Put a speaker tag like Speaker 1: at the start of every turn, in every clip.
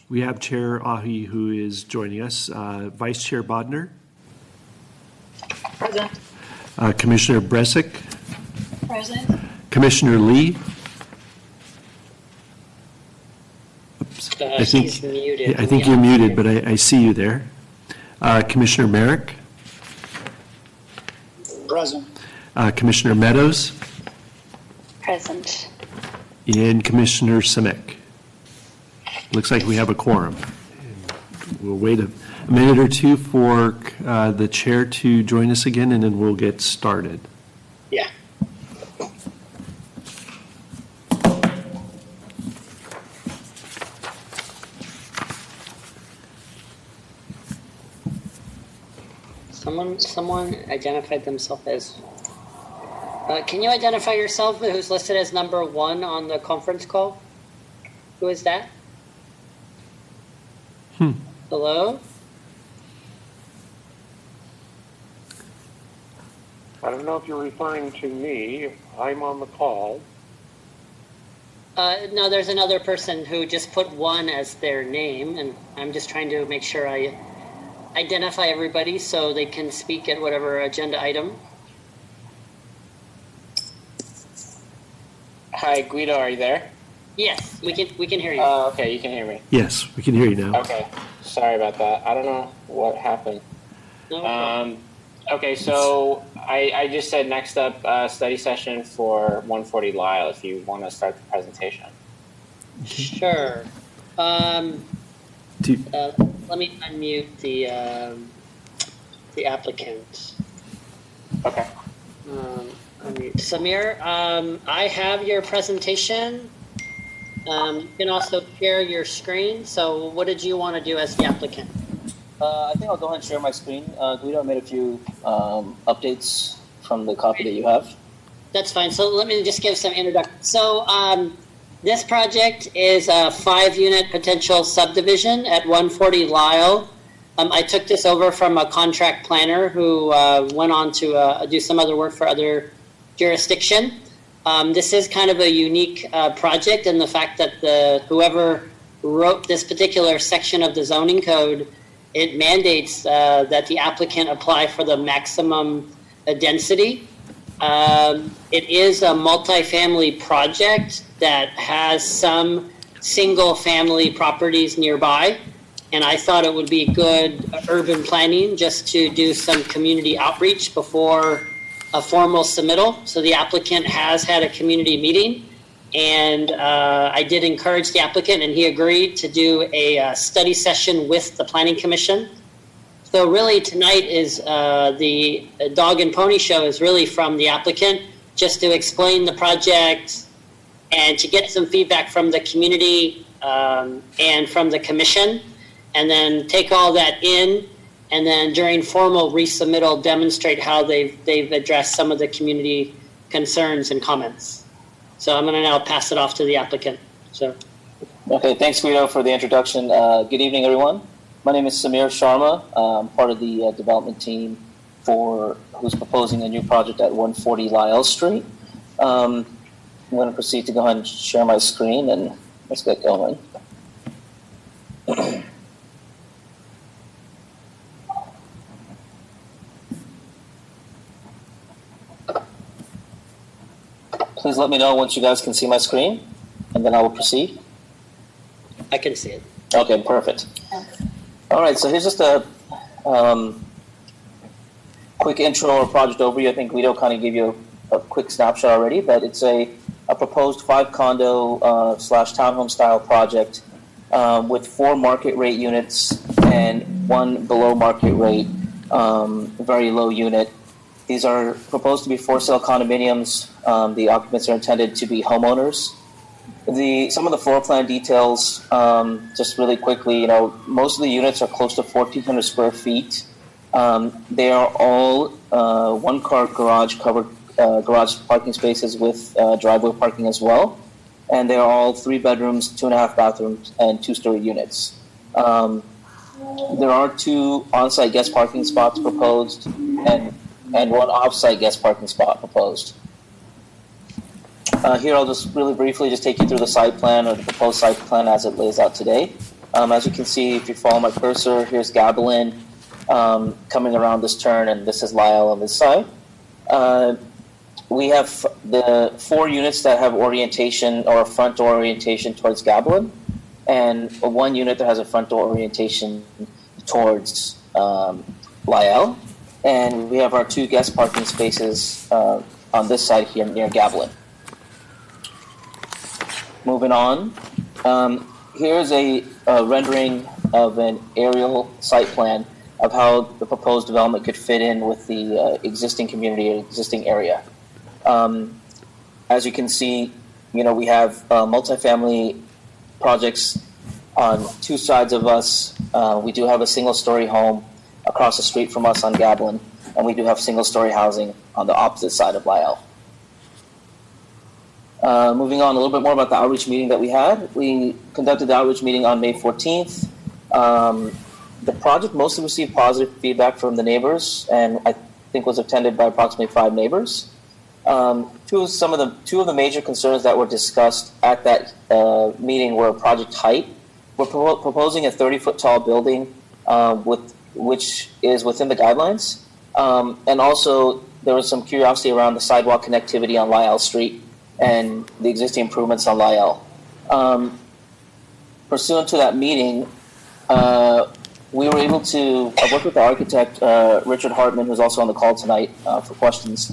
Speaker 1: We have Chair Ahi who is joining us, Vice Chair Bodnar.
Speaker 2: Present.
Speaker 1: Commissioner Bresic.
Speaker 2: Present.
Speaker 1: Commissioner Lee. Oops.
Speaker 3: He's muted.
Speaker 1: I think you're muted, but I see you there. Commissioner Merrick.
Speaker 4: Present.
Speaker 1: Commissioner Meadows.
Speaker 2: Present.
Speaker 1: And Commissioner Simic. Looks like we have a quorum. We'll wait a minute or two for the chair to join us again, and then we'll get started.
Speaker 3: Yeah. Someone identified themselves as. Can you identify yourself? Who's listed as number 1 on the conference call? Who is that? Hello?
Speaker 5: I don't know if you're referring to me. I'm on the call.
Speaker 3: No, there's another person who just put 1 as their name, and I'm just trying to make sure I identify everybody so they can speak at whatever agenda item.
Speaker 6: Hi, Guido, are you there?
Speaker 3: Yes, we can hear you.
Speaker 6: Okay, you can hear me.
Speaker 1: Yes, we can hear you now.
Speaker 6: Okay, sorry about that. I don't know what happened.
Speaker 3: No problem.
Speaker 6: Okay, so I just said next up study session for 140 Lyle if you want to start the presentation.
Speaker 3: Sure. Let me unmute the applicant.
Speaker 6: Okay.
Speaker 3: Unmute. Samir, I have your presentation. You can also share your screen. So what did you want to do as the applicant?
Speaker 7: I think I'll go ahead and share my screen. Guido made a few updates from the copy that you have.
Speaker 3: That's fine. So let me just give some introduction. So this project is a 5-unit potential subdivision at 140 Lyle. I took this over from a contract planner who went on to do some other work for other jurisdiction. This is kind of a unique project in the fact that whoever wrote this particular section of the zoning code, it mandates that the applicant apply for the maximum density. It is a multifamily project that has some single-family properties nearby, and I thought it would be good urban planning just to do some community outreach before a formal submittal. So the applicant has had a community meeting, and I did encourage the applicant, and he agreed to do a study session with the Planning Commission. So really tonight is the dog and pony show is really from the applicant, just to explain the project and to get some feedback from the community and from the commission, and then take all that in, and then during formal resubmittal demonstrate how they've addressed some of the community concerns and comments. So I'm going to now pass it off to the applicant. So.
Speaker 7: Okay, thanks Guido for the introduction. Good evening, everyone. My name is Samir Sharma. I'm part of the development team who's proposing a new project at 140 Lyle Street. I'm going to proceed to go ahead and share my screen, and let's get going. Please let me know once you guys can see my screen, and then I will proceed.
Speaker 3: I can see it.
Speaker 7: Okay, perfect. All right, so here's just a quick intro or project overview. I think Guido kind of gave you a quick snapshot already, but it's a proposed 5-condo slash townhome style project with 4 market rate units and 1 below market rate, very low unit. These are proposed to be for-sale condominiums. The occupants are intended to be homeowners. Some of the floor plan details, just really quickly, most of the units are close to 1,400 square feet. They are all 1-car garage covered garage parking spaces with driveway parking as well. And they are all 3 bedrooms, 2.5 bathrooms, and 2-story units. There are 2 on-site guest parking spots proposed and 1 off-site guest parking spot proposed. Here I'll just really briefly just take you through the site plan or the proposed site plan as it lays out today. As you can see, if you follow my cursor, here's Gabalin coming around this turn, and this is Lyle on this side. We have the 4 units that have orientation or front door orientation towards Gabalin, and 1 unit that has a front door orientation towards Lyle. And we have our 2 guest parking spaces on this side here near Gabalin. Moving on, here's a rendering of an aerial site plan of how the proposed development could fit in with the existing community or existing area. As you can see, we have multifamily projects on 2 sides of us. We do have a single-story home across the street from us on Gabalin, and we do have single-story housing on the opposite side of Lyell. Moving on a little bit more about the outreach meeting that we had. We conducted the outreach meeting on May 14th. The project mostly received positive feedback from the neighbors, and I think was attended by approximately 5 neighbors. Two of the major concerns that were discussed at that meeting were project height. We're proposing a 30-foot tall building, which is within the guidelines, and also there was some curiosity around the sidewalk connectivity on Lyell Street and the existing improvements on Lyell. Pursuant to that meeting, we were able to work with the architect, Richard Hartman, who's also on the call tonight for questions.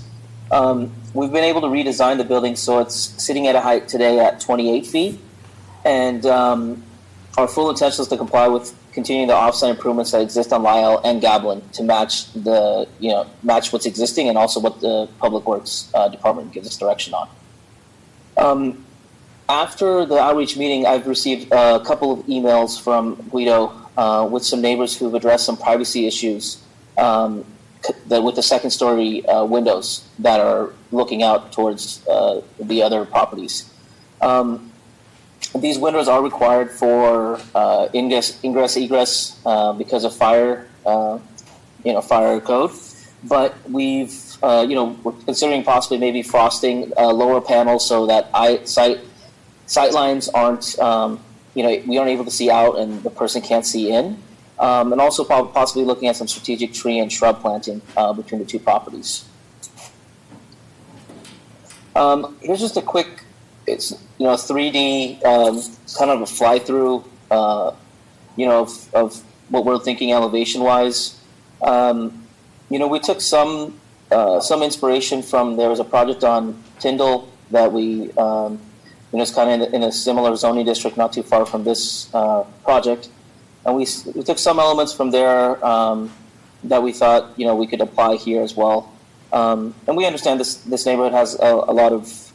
Speaker 7: We've been able to redesign the building so it's sitting at a height today at 28 feet. And our full intention is to comply with continuing the offsite improvements that exist on Lyell and Gabalin to match match what's existing and also what the Public Works Department gives us direction on. After the outreach meeting, I've received a couple of emails from Guido with some neighbors who've addressed some privacy issues with the second-story windows that are looking out towards the other properties. These windows are required for ingress, egress because of fire, fire code. But we're considering possibly maybe frosting lower panels so that sight lines aren't, we aren't able to see out and the person can't see in. And also possibly looking at some strategic tree and shrub planting between the 2 properties. Here's just a quick, it's 3D kind of a fly through, of what we're thinking elevation wise. We took some inspiration from, there was a project on Tyndall that we, it's kind of in a similar zoning district not too far from this project. And we took some elements from there that we thought, we could apply here as well. And we understand this neighborhood has a lot of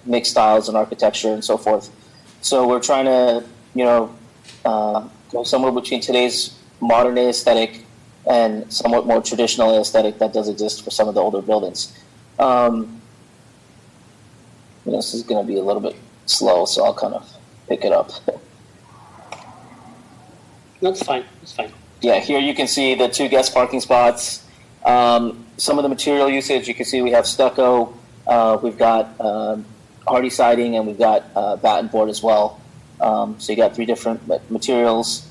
Speaker 7: mixed styles and architecture and so forth. So we're trying to, go somewhere between today's modern aesthetic and somewhat more traditional aesthetic that does exist for some of the older buildings. This is going to be a little bit slow, so I'll kind of pick it up.
Speaker 3: That's fine. That's fine.
Speaker 7: Yeah, here you can see the 2 guest parking spots. Some of the material usage, you can see we have stucco, we've got hardy siding, and we've got batten board as well. So you got 3 different materials.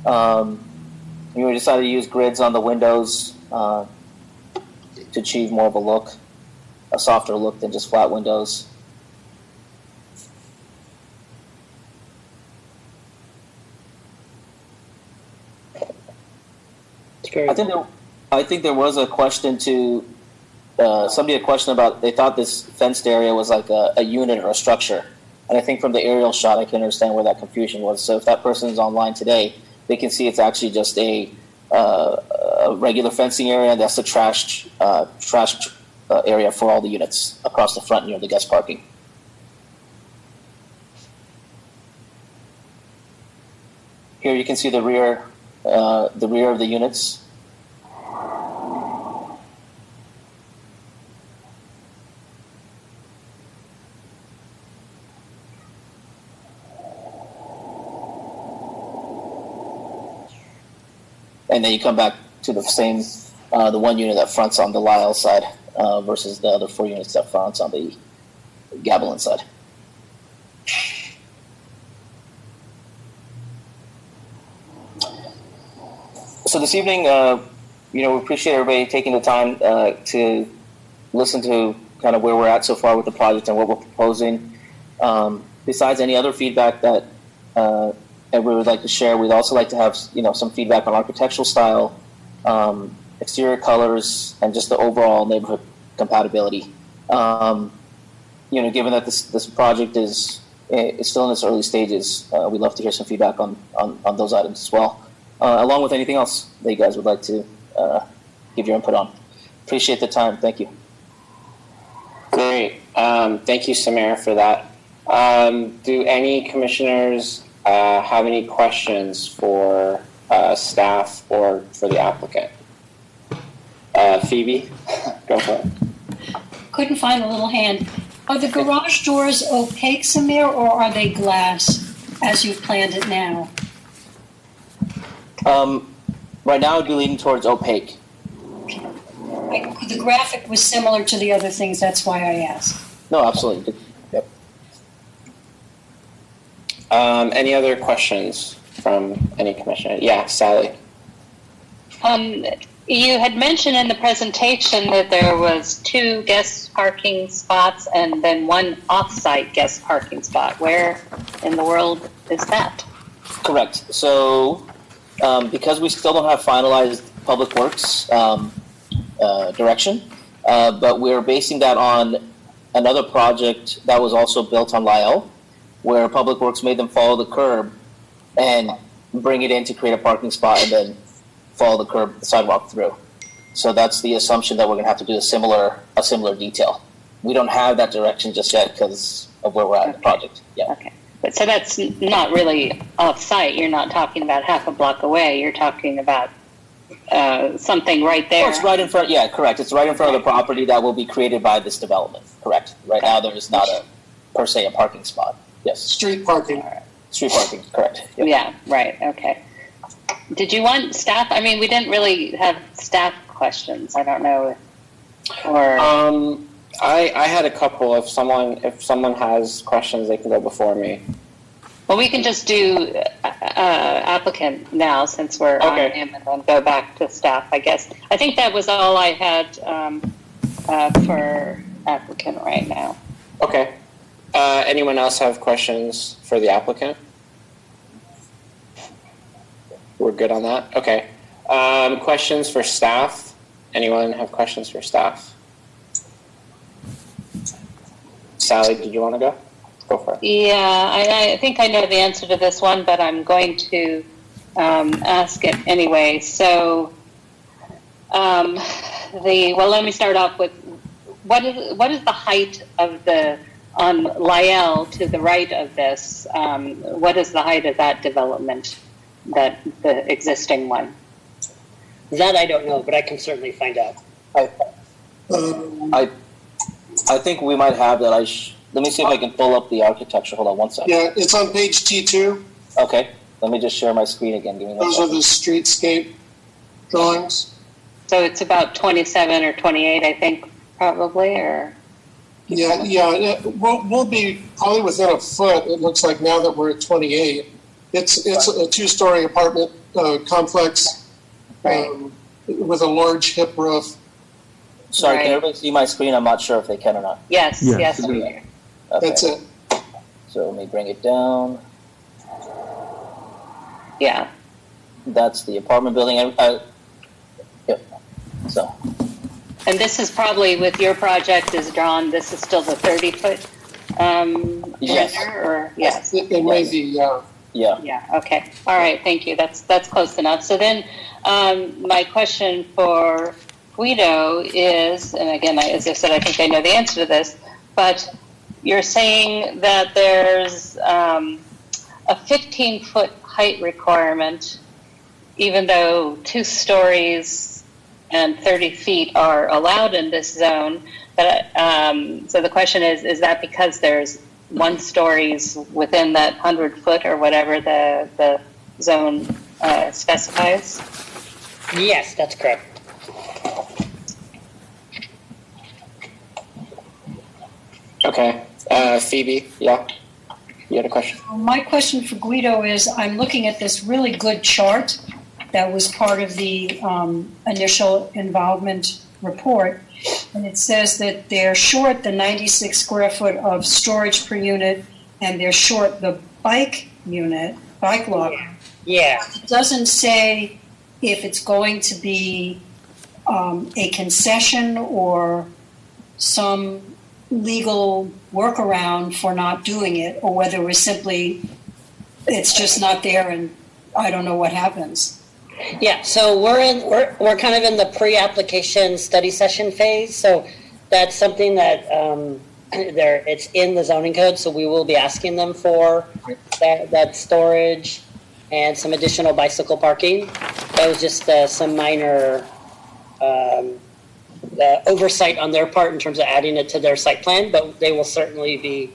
Speaker 7: We decided to use grids on the windows to achieve more of a softer look than just flat windows. I think there was a question somebody had a question about, they thought this fenced area was like a unit or a structure. And I think from the aerial shot, I can understand where that confusion was. So if that person is online today, they can see it's actually just a regular fencing area. That's the trash area for all the units across the front near the guest parking. Here you can see the rear of the units. And then you come back to the same, the 1 unit that fronts on the Lyell side versus the other 4 units that fronts on the gavel inside. So this evening, we appreciate everybody taking the time to listen to kind of where we're at so far with the project and what we're proposing. Besides any other feedback that everybody would like to share, we'd also like to have some feedback on architectural style, exterior colors, and just the overall neighborhood compatibility. Given that this project is still in its early stages, we'd love to hear some feedback on those items as well, along with anything else that you guys would like to give your input on. Appreciate the time. Thank you.
Speaker 6: Great. Thank you, Samir, for that. Do any commissioners have any questions for staff or for the applicant? Phoebe, go for it.
Speaker 4: Couldn't find a little hand. Are the garage doors opaque, Samir, or are they glass as you've planned it now?
Speaker 7: Right now, I'd be leaning towards opaque.
Speaker 4: The graphic was similar to the other things, that's why I asked.
Speaker 7: No, absolutely. Yep.
Speaker 6: Any other questions from any commissioner? Yeah, Sally.
Speaker 2: You had mentioned in the presentation that there was 2 guest parking spots and then 1 off-site guest parking spot. Where in the world is that?
Speaker 7: Correct. So, because we still don't have finalized Public Works direction, but we're basing that on another project that was also built on Lyell, where Public Works made them follow the curb and bring it in to create a parking spot and then follow the sidewalk through. So that's the assumption that we're going to have to do a similar detail. We don't have that direction just yet because of where we're at in the project. Yeah.
Speaker 2: Okay. But so that's not really off-site. You're not talking about half a block away. You're talking about something right there.
Speaker 7: Oh, it's right in front. Yeah, correct. It's right in front of the property that will be created by this development. Correct. Right now, there is not per se a parking spot. Yes.
Speaker 8: Street parking.
Speaker 7: Street parking. Correct. Yep.
Speaker 2: Yeah. Right. Okay. Did you want staff? I mean, we didn't really have staff questions. I don't know. Or
Speaker 6: I had a couple. If someone has questions, they can go before me.
Speaker 2: well, we can just do applicant now since we're on him, and then go back to staff. I guess. I think that was all I had for applicant right now.
Speaker 6: Okay. Anyone else have questions for the applicant? We're good on that? Okay. Questions for staff? Anyone have questions for staff? Sally, did you want to go? Go for it.
Speaker 2: Yeah, I think I know the answer to this one, but I'm going to ask it anyway. So, let me start off with what is the height of on Lyell to the right of this? What is the height of that development? The existing one?
Speaker 3: That I don't know, but I can certainly find out.
Speaker 7: I think we might have that. Let me see if I can pull up the architecture. Hold on one second.
Speaker 8: Yeah, it's on page T2.
Speaker 7: Okay. Let me just share my screen again. Give me one
Speaker 8: Those are
Speaker 7: second.
Speaker 8: the streetscape drawings.
Speaker 2: So it's about 27 or 28, I think, probably, or?
Speaker 8: Yeah. We'll be probably within a foot. It looks like now that we're at 28. It's a 2-story apartment complex with a large hip roof.
Speaker 7: Sorry,
Speaker 2: Right.
Speaker 7: can everybody see my screen? I'm not sure if they can or not.
Speaker 2: Yes,
Speaker 1: Yes.
Speaker 2: yes, we do.
Speaker 7: Okay.
Speaker 8: That's it.
Speaker 7: So let me bring it down.
Speaker 2: Yeah.
Speaker 7: That's the apartment building. Yep. So.
Speaker 2: And this is probably, with your project is drawn, this is still the 30-foot
Speaker 7: Yes.
Speaker 2: render, or yes?
Speaker 8: It may be,
Speaker 7: Yeah.
Speaker 2: Yeah, okay. All right, thank you. That's close enough. So then my question for Guido is, and again, as I said, I think I know the answer to this, but you're saying that there's a 15-foot height requirement, even though 2 stories and 30 feet are allowed in this zone. But so the question is that because there's 1 stories within that 100-foot or whatever the zone specifies?
Speaker 3: Yes, that's correct.
Speaker 6: Okay. Phoebe, yeah, you had a question?
Speaker 4: My question for Guido is, I'm looking at this really good chart that was part of the initial involvement report, and it says that they're short the 96 square foot of storage per unit, and they're short the bike lock.
Speaker 3: Yeah.
Speaker 4: It doesn't say if it's going to be a concession or some legal workaround for not doing it, or whether we're simply, it's just not there and I don't know what happens.
Speaker 3: Yeah, so we're kind of in the pre-application study session phase. So that's something that it's in the zoning code. So we will be asking them for that storage and some additional bicycle parking. That was just some minor oversight on their part in terms of adding it to their site plan, but they will certainly be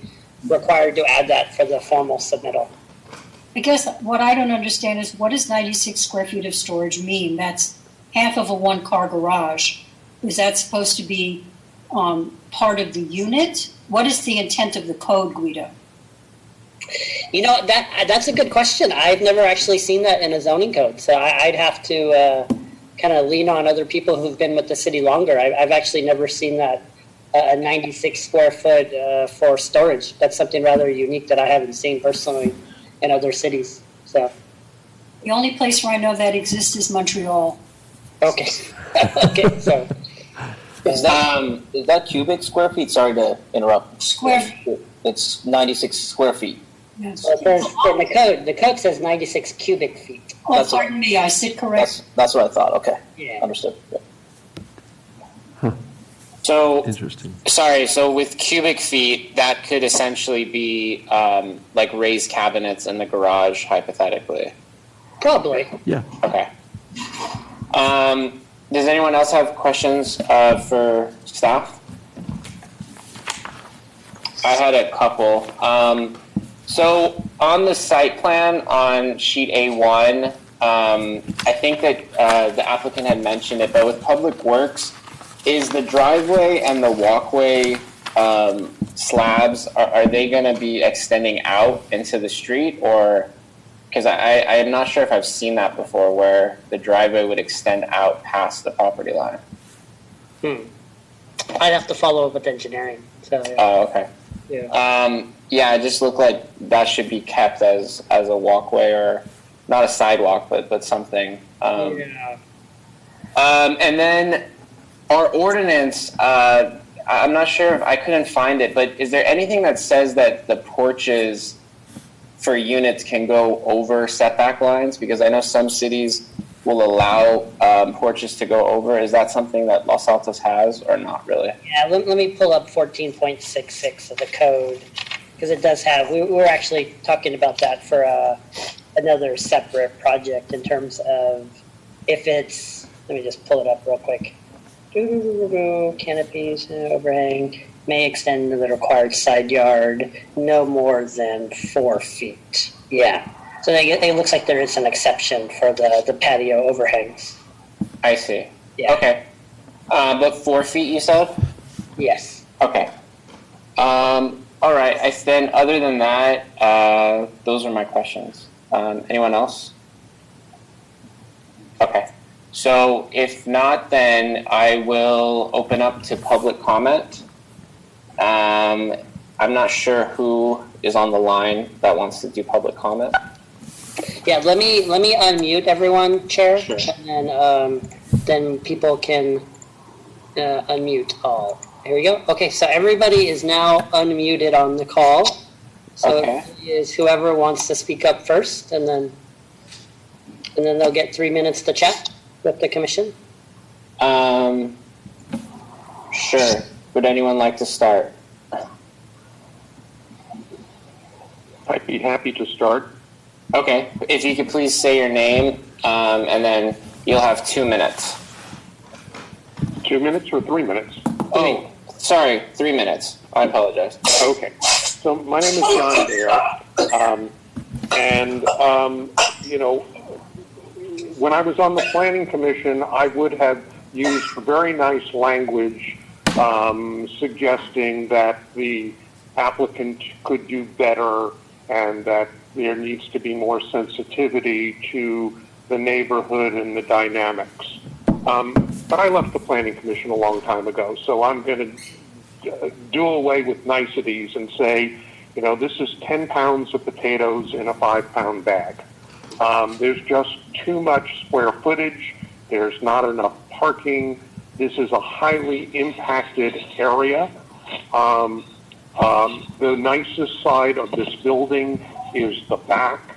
Speaker 3: required to add that for the formal submittal.
Speaker 4: I guess what I don't understand is, what does 96 square feet of storage mean? That's half of a one-car garage. Is that supposed to be part of the unit? What is the intent of the code, Guido?
Speaker 3: You know, that's a good question. I've never actually seen that in a zoning code, so I'd have to kind of lean on other people who've been with the city longer. I've actually never seen that, a 96 square foot for storage. That's something rather unique that I haven't seen personally in other cities. So
Speaker 4: The only place where I know that exists is Montreal.
Speaker 3: okay, okay. So
Speaker 7: Is that cubic square feet? Sorry to interrupt.
Speaker 4: Square.
Speaker 7: It's 96 square feet.
Speaker 4: Yes.
Speaker 3: the code says 96 cubic feet.
Speaker 4: Oh,
Speaker 7: That's
Speaker 4: pardon me, I said correct.
Speaker 7: That's what I thought. Okay,
Speaker 3: Yeah.
Speaker 7: understood. Yeah.
Speaker 6: So,
Speaker 1: Interesting.
Speaker 6: sorry, so with cubic feet, that could essentially be like raised cabinets in the garage, hypothetically.
Speaker 3: Probably.
Speaker 1: Yeah.
Speaker 6: Okay. Does anyone else have questions for staff? I had a couple. So on the site plan on sheet A1, I think that the applicant had mentioned it, but with Public Works, is the driveway and the walkway slabs, are they going to be extending out into the street, or because I'm not sure if I've seen that before where the driveway would extend out past the property line.
Speaker 3: I'd have to follow up with engineering. So yeah.
Speaker 6: Oh, okay.
Speaker 3: Yeah.
Speaker 6: Yeah, it just looked like that should be kept as a walkway, or not a sidewalk, but something.
Speaker 3: Yeah.
Speaker 6: And then our ordinance, I'm not sure if I couldn't find it, but is there anything that says that the porches for units can go over setback lines? Because I know some cities will allow porches to go over. Is that something that Los Altos has, or not really?
Speaker 3: Yeah, let me pull up 14.66 of the code, because it does have, we were actually talking about that for another separate project in terms of if it's, let me just pull it up real quick. Canopies, overhang, may extend to the required side yard no more than 4 feet. Yeah. So it looks like there is an exception for the patio overhangs.
Speaker 6: I see.
Speaker 3: Yeah.
Speaker 6: Okay. But 4 feet, you said?
Speaker 3: Yes.
Speaker 6: Okay. All right. Then other than that, those are my questions. Anyone else? Okay. So if not, then I will open up to public comment. I'm not sure who is on the line that wants to do public comment.
Speaker 3: Yeah, let me unmute everyone, Chair,
Speaker 6: Sure.
Speaker 3: and then people can unmute all. Here we go. Okay, so everybody is now unmuted on the call. So
Speaker 6: Okay.
Speaker 3: it is whoever wants to speak up first, and then they'll get 3 minutes to chat with the commission.
Speaker 6: Sure. Would anyone like to start?
Speaker 5: I'd be happy to start.
Speaker 6: Okay. If you could please say your name, and then you'll have 2 minutes.
Speaker 5: 2 minutes or 3 minutes?
Speaker 6: Oh, sorry, 3 minutes. I apologize.
Speaker 5: Okay. So my name is John Dare. You know, when I was on the Planning Commission, I would have used very nice language suggesting that the applicant could do better and that there needs to be more sensitivity to the neighborhood and the dynamics. But I left the Planning Commission a long time ago, so I'm going to do away with niceties and say, this is 10 pounds of potatoes in a 5-pound bag. There's just too much square footage. There's not enough parking. This is a highly impacted area. The nicest side of this building is the back.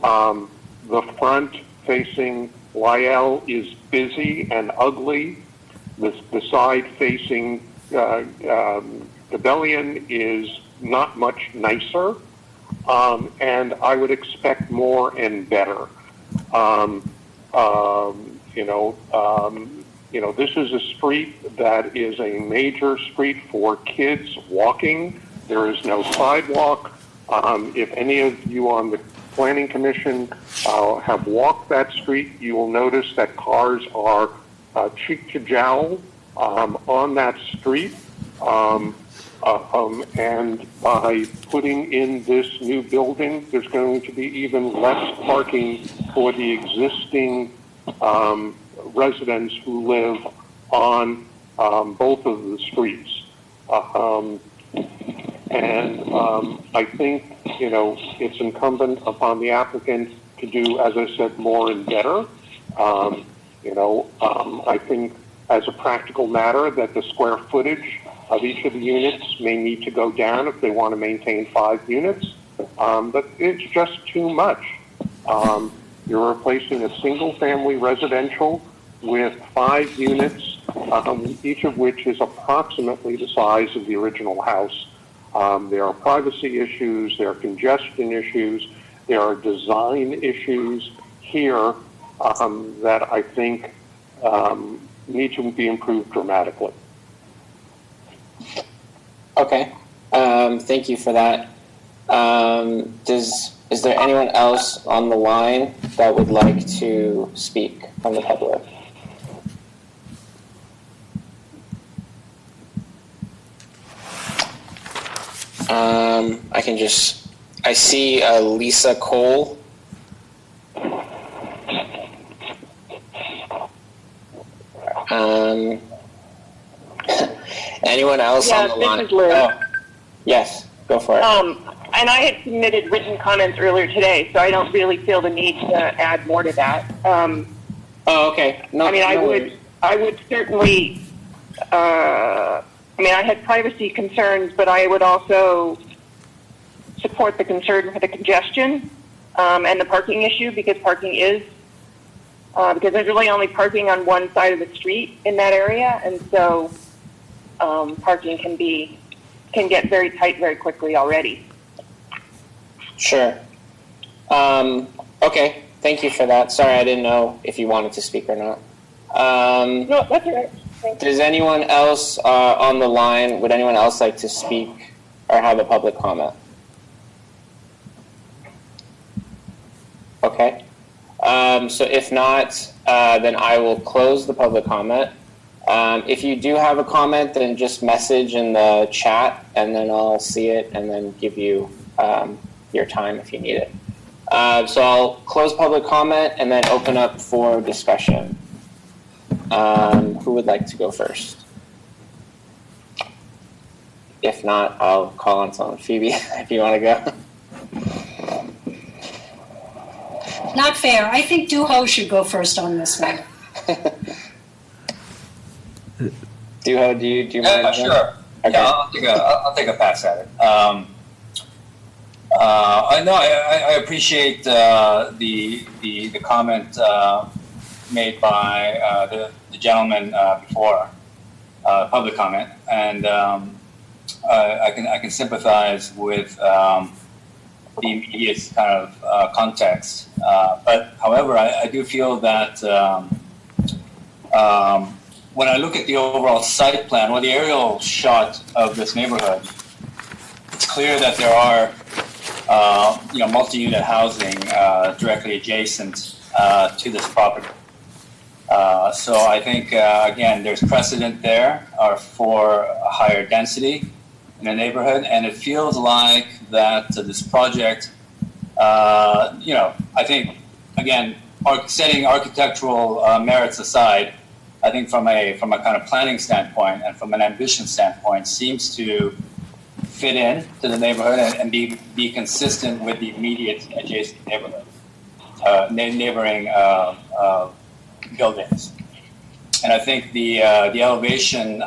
Speaker 5: The front facing Lyell is busy and ugly. The side facing Gabellion is not much nicer. And I would expect more and better. This is a street that is a major street for kids walking. There is no sidewalk. If any of you on the Planning Commission have walked that street, you will notice that cars are cheek to jowl on that street. And by putting in this new building, there's going to be even less parking for the existing residents who live on both of the streets. I think, it's incumbent upon the applicant to do, as I said, more and better. I think as a practical matter that the square footage of each of the units may need to go down if they want to maintain 5 units, but it's just too much. You're replacing a single-family residential with 5 units, each of which is approximately the size of the original house. There are privacy issues, there are congestion issues, there are design issues here that I think need to be improved dramatically.
Speaker 6: Okay, thank you for that. Is there anyone else on the line that would like to speak from the public? I see Lisa Cole. Anyone else on the line?
Speaker 9: This is Liz.
Speaker 6: Oh, yes, go for it.
Speaker 9: And I had submitted written comments earlier today, so I don't really feel the need to add more to that.
Speaker 6: Okay. No,
Speaker 9: I would certainly, I had privacy concerns, but I would also support the concern for the congestion and the parking issue, because parking is, because there's really only parking on one side of the street in that area, and so parking can get very tight very quickly already.
Speaker 6: Sure. Okay, thank you for that. Sorry, I didn't know if you wanted to speak or not.
Speaker 9: No, that's all right.
Speaker 6: Does anyone else on the line, would anyone else like to speak or have a public comment? Okay. So if not, then I will close the public comment. If you do have a comment, then just message in the chat, and then I'll see it and then give you your time if you need it. So I'll close public comment and then open up for discussion. Who would like to go first? If not, I'll call on someone. Phoebe, if you want to go.
Speaker 4: Not fair. I think Duho should go first on this one.
Speaker 6: Duho, do you mind?
Speaker 10: Sure.
Speaker 6: Okay.
Speaker 10: Yeah, I'll take a pass at it. I appreciate the comment made by the gentleman before, public comment, and I can sympathize with the immediate kind of context. But however, I do feel that when I look at the overall site plan or the aerial shot of this neighborhood, it's clear that there are multi-unit housing directly adjacent to this property. So I think, again, there's precedent there for a higher density. in the neighborhood, and it feels like that this project, I think, again, setting architectural merits aside, I think from a kind of planning standpoint and from an ambition standpoint, seems to fit in to the neighborhood and be consistent with the immediate adjacent neighborhood, neighboring buildings. And I think the elevation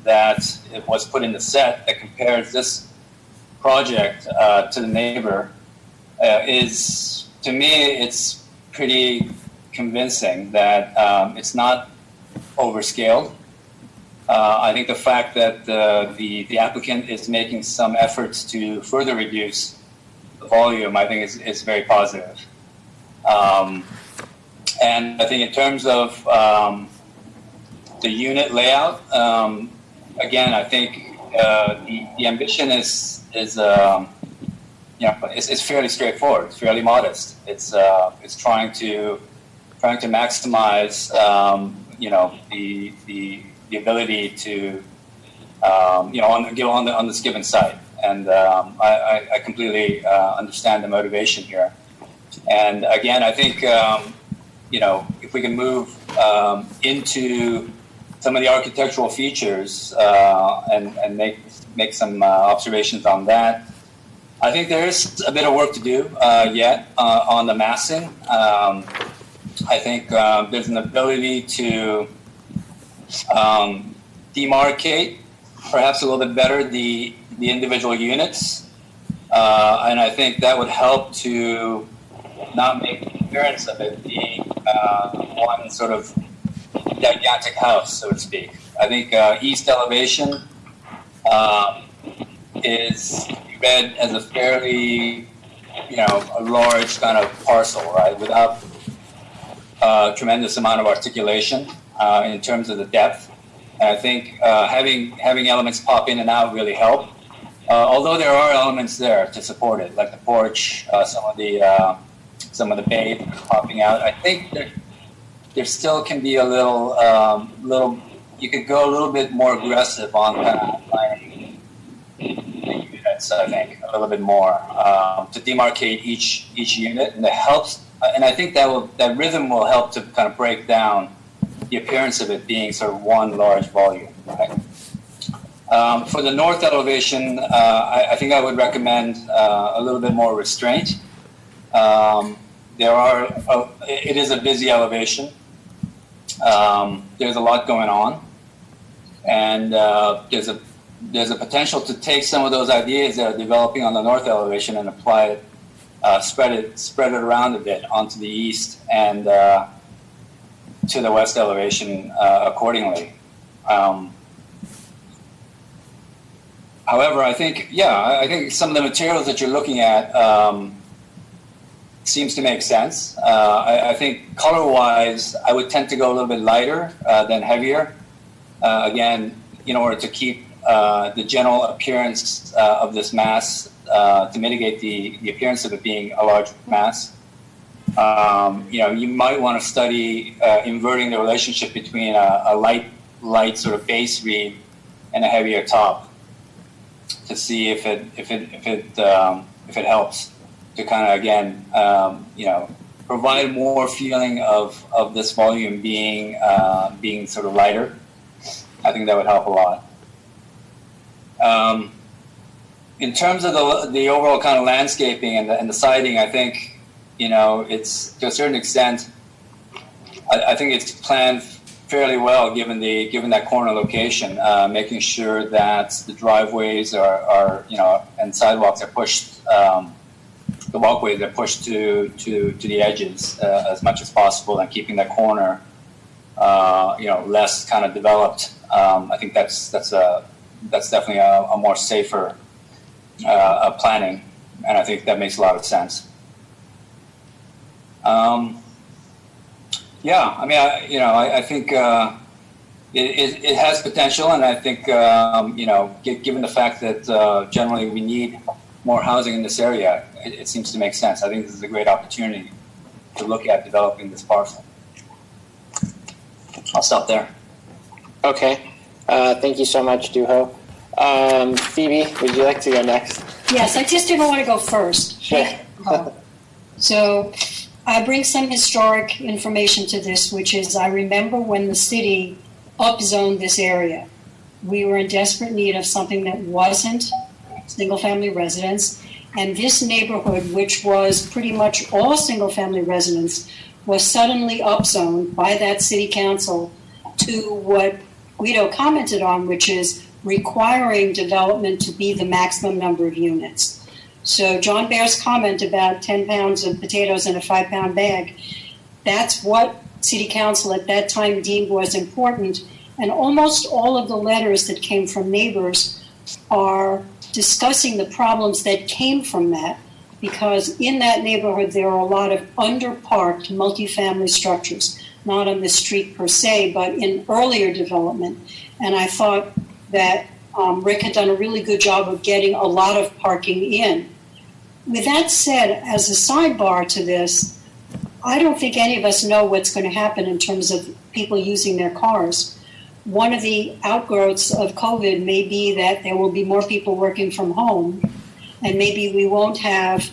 Speaker 10: that it was put in the set that compares this project to the neighbor is, to me, it's pretty convincing that it's not overscaled. I think the fact that the applicant is making some efforts to further reduce the volume, I think is very positive. And I think in terms of the unit layout, again, I think the ambition is fairly straightforward. It's fairly modest. It's trying to maximize the ability to on this given site, and I completely understand the motivation here. And again, I think if we can move into some of the architectural features and make some observations on that. I think there is a bit of work to do yet on the massing. I think there's an ability to demarcate perhaps a little bit better the individual units. And I think that would help to not make the appearance of it being one sort of gigantic house, so to speak. I think east elevation is read as a fairly, a large kind of parcel, right, without a tremendous amount of articulation in terms of the depth. And I think having elements pop in and out really help. Although there are elements there to support it, like the porch, some of the bay popping out. I think there still can be a little. You could go a little bit more aggressive on kind of outlining the units. I think a little bit more to demarcate each unit, and that helps. And I think that rhythm will help to kind of break down the appearance of it being sort of one large volume. Right? For the north elevation, I think I would recommend a little bit more restraint. It is a busy elevation. There's a lot going on, and there's a potential to take some of those ideas that are developing on the north elevation and apply it, spread it around a bit onto the east and to the west elevation accordingly. However, I think some of the materials that you're looking at seems to make sense. I think color-wise, I would tend to go a little bit lighter than heavier. Again, in order to keep the general appearance of this mass, to mitigate the appearance of it being a large mass. You might want to study inverting the relationship between a light sort of base reed and a heavier top, to see if it helps to kind of again provide more feeling of this volume being sort of lighter. I think that would help a lot. In terms of the overall kind of landscaping and the siding, I think it's to a certain extent. I think it's planned fairly well given that corner location, making sure that the driveways are and sidewalks are pushed, the walkways are pushed to the edges as much as possible, and keeping that corner less kind of developed. I think that's definitely a more safer planning, and I think that makes a lot of sense. I think it has potential, and I think given the fact that generally we need more housing in this area, it seems to make sense. I think this is a great opportunity to look at developing this parcel. I'll stop there.
Speaker 6: Okay. Thank you so much, Duho. Phoebe, would you like to go next?
Speaker 4: Yes, I just didn't want to go first.
Speaker 6: Sure.
Speaker 4: So I bring some historic information to this, which is I remember when the city upzoned this area. We were in desperate need of something that wasn't single-family residence. And this neighborhood, which was pretty much all single-family residents, was suddenly upzoned by that city council to what Guido commented on, which is requiring development to be the maximum number of units. So John Bear's comment about 10 pounds of potatoes in a 5-pound bag, that's what city council at that time deemed was important. And almost all of the letters that came from neighbors are discussing the problems that came from that, because in that neighborhood there are a lot of underparked multifamily structures, not on the street per se, but in earlier development. And I thought that Rick had done a really good job of getting a lot of parking in. With that said, as a sidebar to this, I don't think any of us know what's going to happen in terms of people using their cars. One of the outgrowths of COVID may be that there will be more people working from home, and maybe we won't have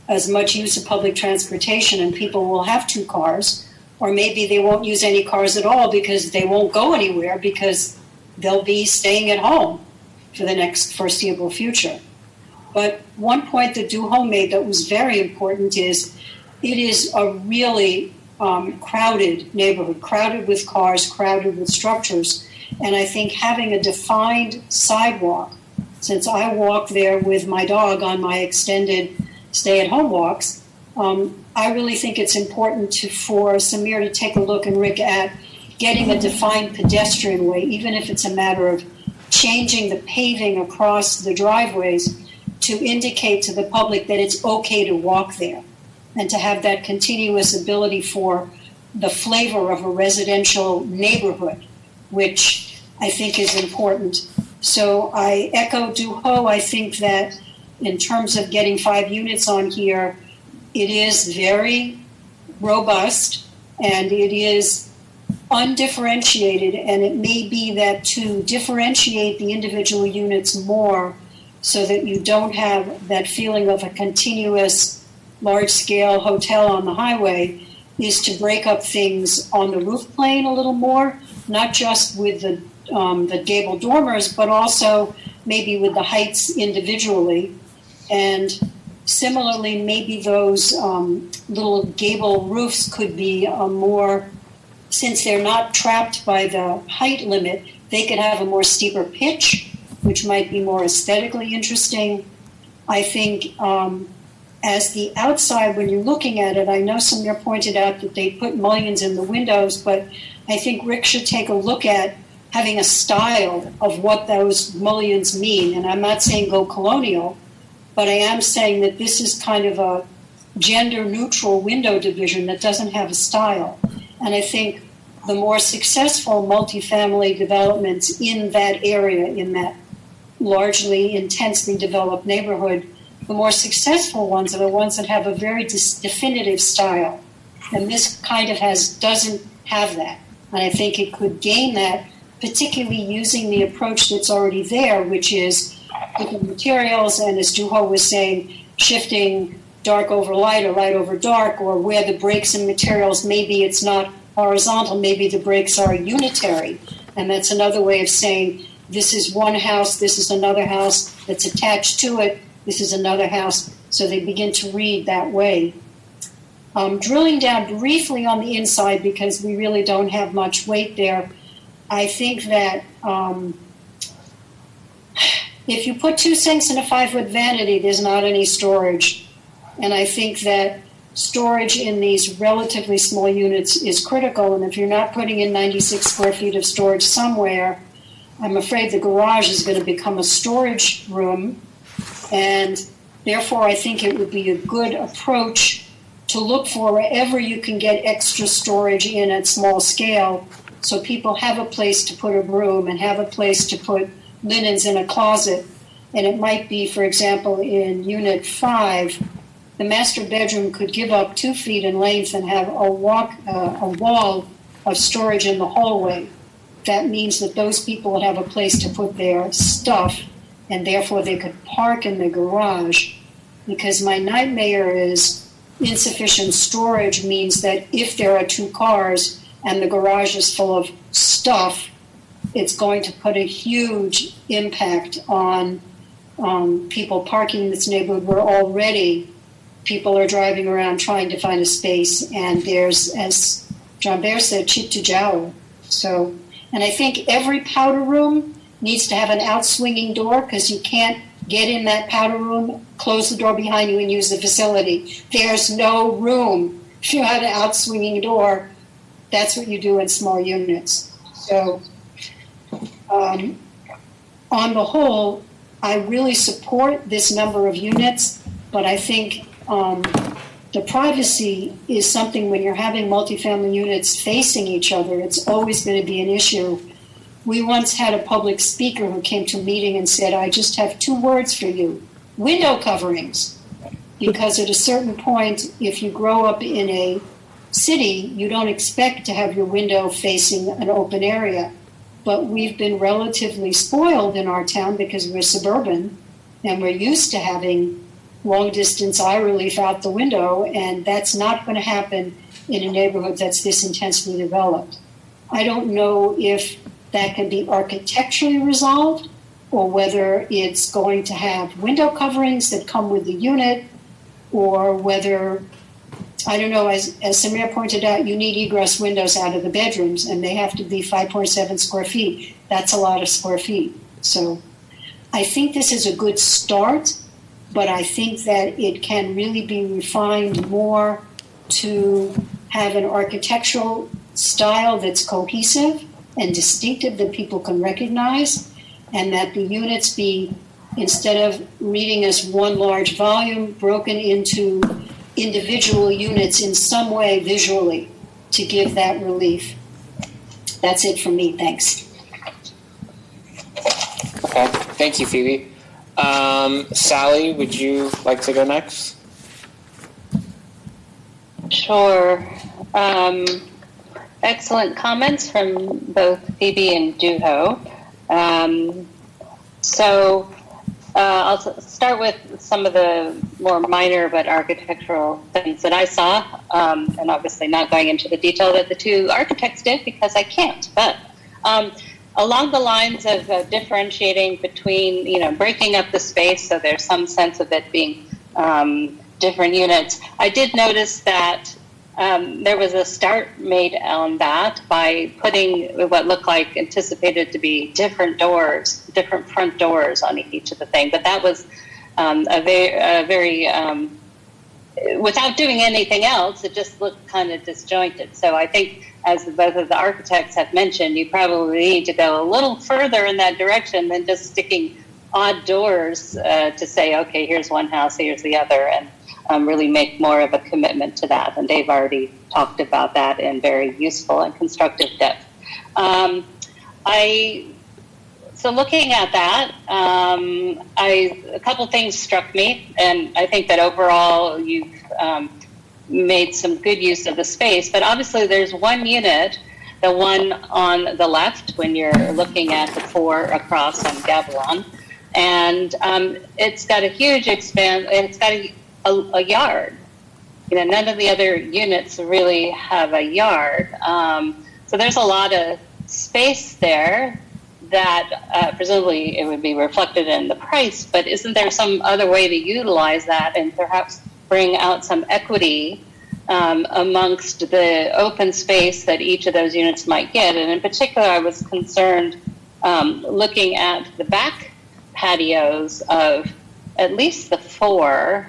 Speaker 4: as much use of public transportation and people will have 2 cars, or maybe they won't use any cars at all because they won't go anywhere because they'll be staying at home for the next foreseeable future. But one point that Duho made that was very important is it is a really crowded neighborhood, crowded with cars, crowded with structures. And I think having a defined sidewalk, since I walk there with my dog on my extended stay-at-home walks, I really think it's important for Samir to take a look, and Rick, at getting a defined pedestrian way, even if it's a matter of changing the paving across the driveways to indicate to the public that it's okay to walk there, and to have that continuous ability for the flavor of a residential neighborhood, which I think is important. So I echo Duho. I think that in terms of getting 5 units on here, it is very robust and it is undifferentiated, and it may be that to differentiate the individual units more so that you don't have that feeling of a continuous large-scale hotel on the highway is to break up things on the roof plane a little more, not just with the gable dormers, but also maybe with the heights individually. And similarly, maybe those little gable roofs could be more, since they're not trapped by the height limit, they could have a more steeper pitch, which might be more aesthetically interesting. I think as the outside, when you're looking at it, I know Samir pointed out that they put mullions in the windows, but I think Rick should take a look at having a style of what those mullions mean. And I'm not saying go colonial, but I am saying that this is kind of a gender-neutral window division that doesn't have a style. And I think the more successful multifamily developments in that area, in that largely intensely developed neighborhood, the more successful ones are the ones that have a very definitive style. And this kind of doesn't have that. And I think it could gain that, particularly using the approach that's already there, which is different materials, and as Juho was saying, shifting dark over light or light over dark, or where the breaks in materials, maybe it's not horizontal, maybe the breaks are unitary. And that's another way of saying this is one house, this is another house that's attached to it, this is another house. So they begin to read that way. Drilling down briefly on the inside, because we really don't have much weight there, I think that if you put 2 sinks in a 5-foot vanity, there's not any storage. And I think that storage in these relatively small units is critical. And if you're not putting in 96 square feet of storage somewhere, I'm afraid the garage is going to become a storage room. And therefore, I think it would be a good approach to look for wherever you can get extra storage in at small scale, so people have a place to put a broom and have a place to put linens in a closet. And it might be, for example, in Unit 5, the master bedroom could give up 2 feet in length and have a wall of storage in the hallway. that means that those people would have a place to put their stuff, and therefore they could park in the garage. Because my nightmare is insufficient storage means that if there are two cars and the garage is full of stuff, it's going to put a huge impact on people parking in this neighborhood where already people are driving around trying to find a space, and there's, as John Bear said, cheap to jowl. So, and I think every powder room needs to have an out-swinging door, because you can't get in that powder room, close the door behind you, and use the facility. There's no room. If you have an out-swinging door, that's what you do in small units. So, on the whole, I really support this number of units, but I think the privacy is something when you're having multifamily units facing each other, it's always going to be an issue. We once had a public speaker who came to a meeting and said, I just have 2 words for you, window coverings. Because at a certain point, if you grow up in a city, you don't expect to have your window facing an open area. But we've been relatively spoiled in our town because we're suburban and we're used to having long distance eye relief out the window, and that's not going to happen in a neighborhood that's this intensely developed. I don't know if that can be architecturally resolved or whether it's going to have window coverings that come with the unit, or whether, I don't know, as Samir pointed out, you need egress windows out of the bedrooms, and they have to be 5.7 square feet. That's a lot of square feet. So I think this is a good start, but I think that it can really be refined more to have an architectural style that's cohesive and distinctive that people can recognize, and that the units be, instead of reading as one large volume, broken into individual units in some way visually to give that relief. That's it from me. Thanks.
Speaker 6: Okay, thank you, Phoebe. Sally, would you like to go next?
Speaker 2: Sure. Excellent comments from both Phoebe and Juho. I'll start with some of the more minor but architectural things that I saw, and obviously not going into the detail that the 2 architects did because I can't. But along the lines of differentiating between, breaking up the space so there's some sense of it being different units, I did notice that there was a start made on that by putting what looked like anticipated to be different doors, different front doors on each of the thing. But that was a very without doing anything else, it just looked kind of disjointed. So I think, as both of the architects have mentioned, you probably need to go a little further in that direction than just sticking odd doors to say, okay, here's one house, here's the other, and really make more of a commitment to that. And they've already talked about that in very useful and constructive depth. So looking at that, a couple things struck me, and I think that overall you've made some good use of the space, but obviously there's one unit, the one on the left when you're looking at the 4 across on Gavilan, and it's got a huge expanse, and it's got a yard. None of the other units really have a yard. So there's a lot of space there that presumably it would be reflected in the price, but isn't there some other way to utilize that and perhaps bring out some equity amongst the open space that each of those units might get? And in particular, I was concerned looking at the back patios of at least the 4,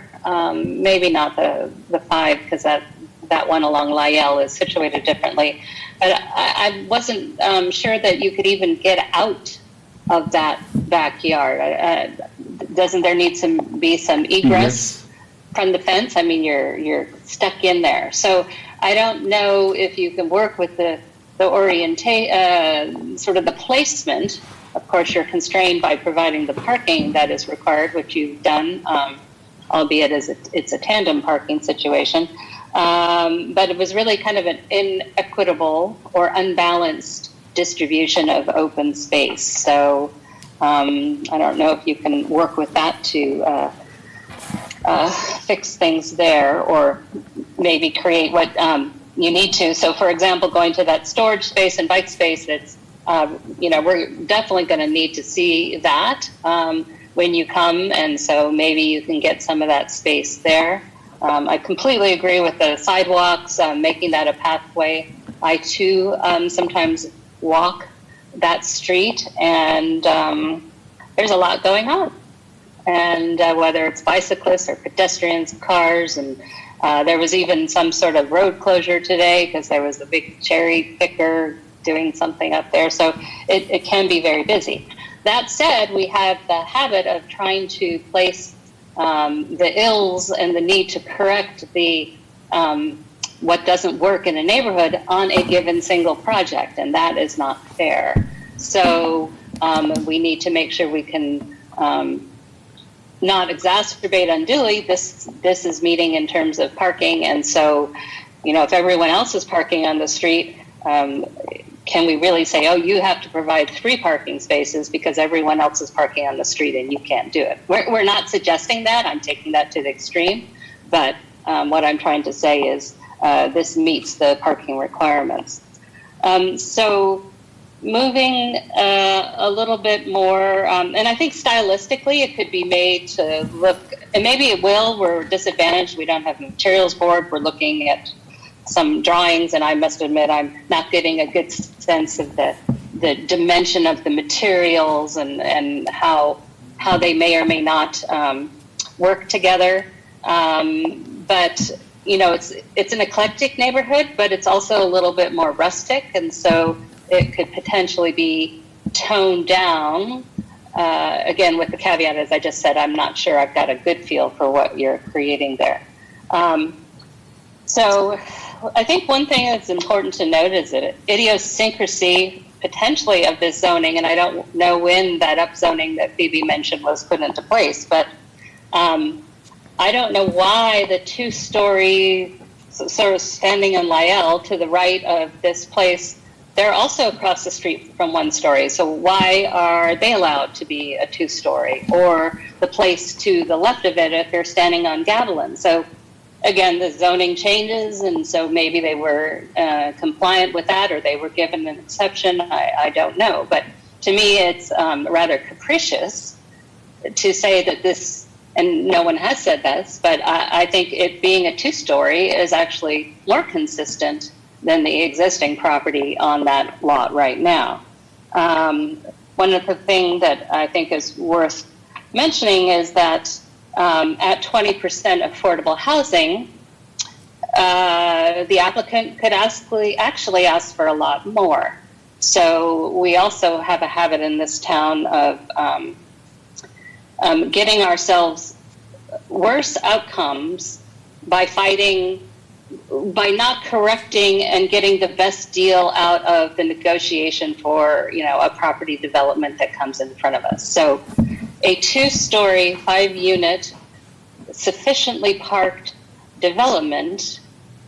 Speaker 2: maybe not the 5, because that one along Lyell is situated differently. But I wasn't sure that you could even get out of that backyard. Doesn't there need to be some egress from the fence? I mean, you're stuck in there. So I don't know if you can work with the sort of the placement. Of course, you're constrained by providing the parking that is required, which you've done, albeit as it's a tandem parking situation. But it was really kind of an inequitable or unbalanced distribution of open space. So I don't know if you can work with that to fix things there, or maybe create what you need to. So, for example, going to that storage space and bike space, that's we're definitely going to need to see that when you come, and so maybe you can get some of that space there. I completely agree with the sidewalks, making that a pathway. I too sometimes walk that street, and there's a lot going on. And whether it's bicyclists or pedestrians, cars, and there was even some sort of road closure today because there was a big cherry picker doing something up there. So it can be very busy. That said, we have the habit of trying to place the ills and the need to correct the what doesn't work in a neighborhood on a given single project, and that is not fair. So we need to make sure we can not exacerbate unduly. This is meeting in terms of parking, and so if everyone else is parking on the street, can we really say, oh, you have to provide 3 parking spaces because everyone else is parking on the street and you can't do it? We're not suggesting that. I'm taking that to the extreme, but what I'm trying to say is this meets the parking requirements. So moving a little bit more, and I think stylistically it could be made to look, and maybe it will, we're disadvantaged, we don't have a materials board, we're looking at some drawings, and I must admit I'm not getting a good sense of the dimension of the materials and how they may or may not work together. But it's an eclectic neighborhood, but it's also a little bit more rustic, and so it could potentially be toned down. Again, with the caveat, as I just said, I'm not sure I've got a good feel for what you're creating there. So I think one thing that's important to note is that idiosyncrasy potentially of this zoning, and I don't know when that upzoning that Phoebe mentioned was put into place, but I don't know why the 2-story sort of standing in Lyell to the right of this place, they're also across the street from 1-story. So why are they allowed to be a 2-story? Or the place to the left of it if they're standing on Gavilan? So again, the zoning changes, and so maybe they were compliant with that, or they were given an exception. I don't know. But to me, it's rather capricious to say that this, and no one has said this, but I think it being a 2-story is actually more consistent than the existing property on that lot right now. One of the things that I think is worth mentioning is that at 20% affordable housing, the applicant could actually ask for a lot more. So we also have a habit in this town of getting ourselves worse outcomes by not correcting and getting the best deal out of the negotiation for a property development that comes in front of us. So a 2-story, 5-unit, sufficiently parked development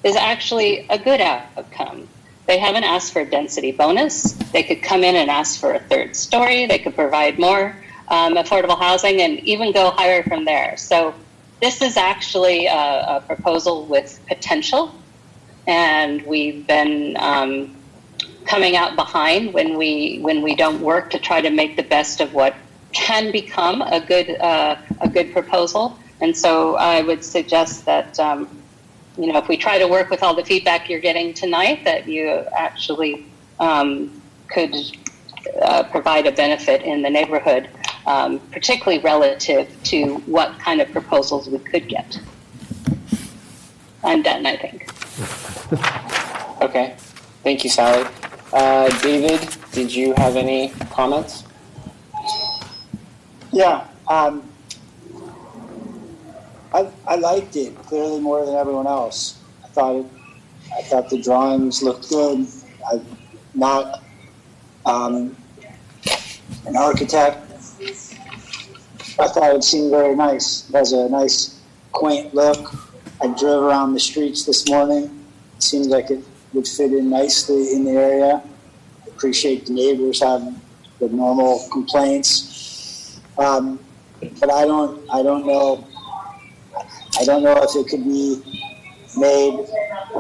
Speaker 2: is actually a good outcome. They haven't asked for a density bonus. They could come in and ask for a 3rd story. They could provide more affordable housing and even go higher from there. So this is actually a proposal with potential, and we've been coming out behind when we don't work to try to make the best of what can become a good proposal. And so I would suggest that if we try to work with all the feedback you're getting tonight, that you actually could provide a benefit in the neighborhood, particularly relative to what kind of proposals we could get. I'm done, I think.
Speaker 6: Okay. Thank you, Sally. David, did you have any comments?
Speaker 11: Yeah. I liked it clearly more than everyone else. I thought the drawings looked good. I'm not an architect. I thought it seemed very nice. It has a nice, quaint look. I drove around the streets this morning. It seemed like it would fit in nicely in the area. appreciate the neighbors have the normal complaints. But I don't know if it could be made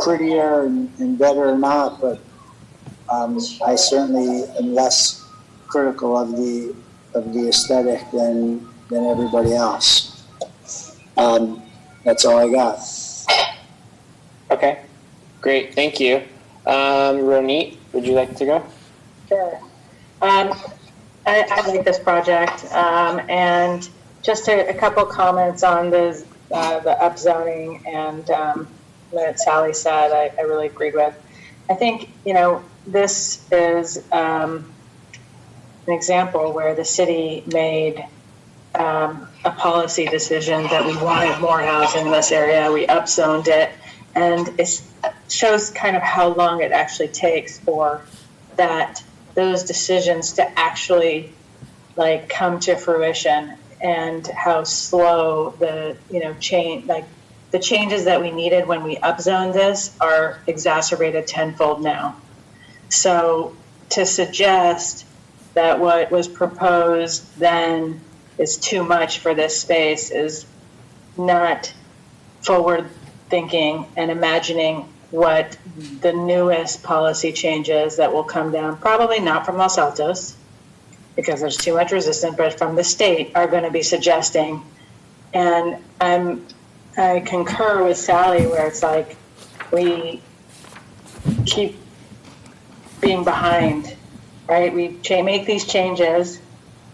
Speaker 11: prettier and better or not, but I certainly am less critical of the aesthetic than everybody else. That's all I got.
Speaker 6: Okay, great, thank you. Ronit, would you like to go?
Speaker 12: Sure. I like this project, and just a couple comments on the upzoning and that Sally said I really agreed with. I think, this is an example where the city made a policy decision that we wanted more housing in this area. We upzoned it, and it shows kind of how long it actually takes for those decisions to actually come to fruition, and how slow the change, the changes that we needed when we upzoned this are exacerbated tenfold now. So to suggest that what was proposed then is too much for this space is not forward thinking and imagining what the newest policy changes that will come down, probably not from Los Altos, because there's too much resistance, but from the state are going to be suggesting. And I concur with Sally where it's like we keep being behind, right? We make these changes,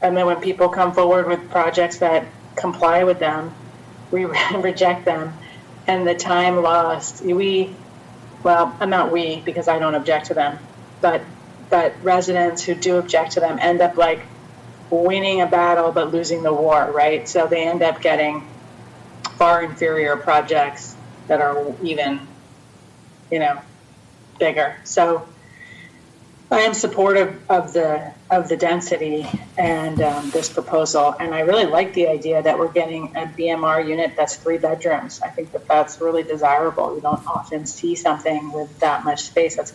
Speaker 12: and then when people come forward with projects that comply with them, we reject them. And the time lost, not we, because I don't object to them, but residents who do object to them end up winning a battle but losing the war, right? So they end up getting far inferior projects that are even, bigger. So I am supportive of the density and this proposal, and I really like the idea that we're getting a BMR unit that's 3 bedrooms. I think that's really desirable. You don't often see something with that much space that's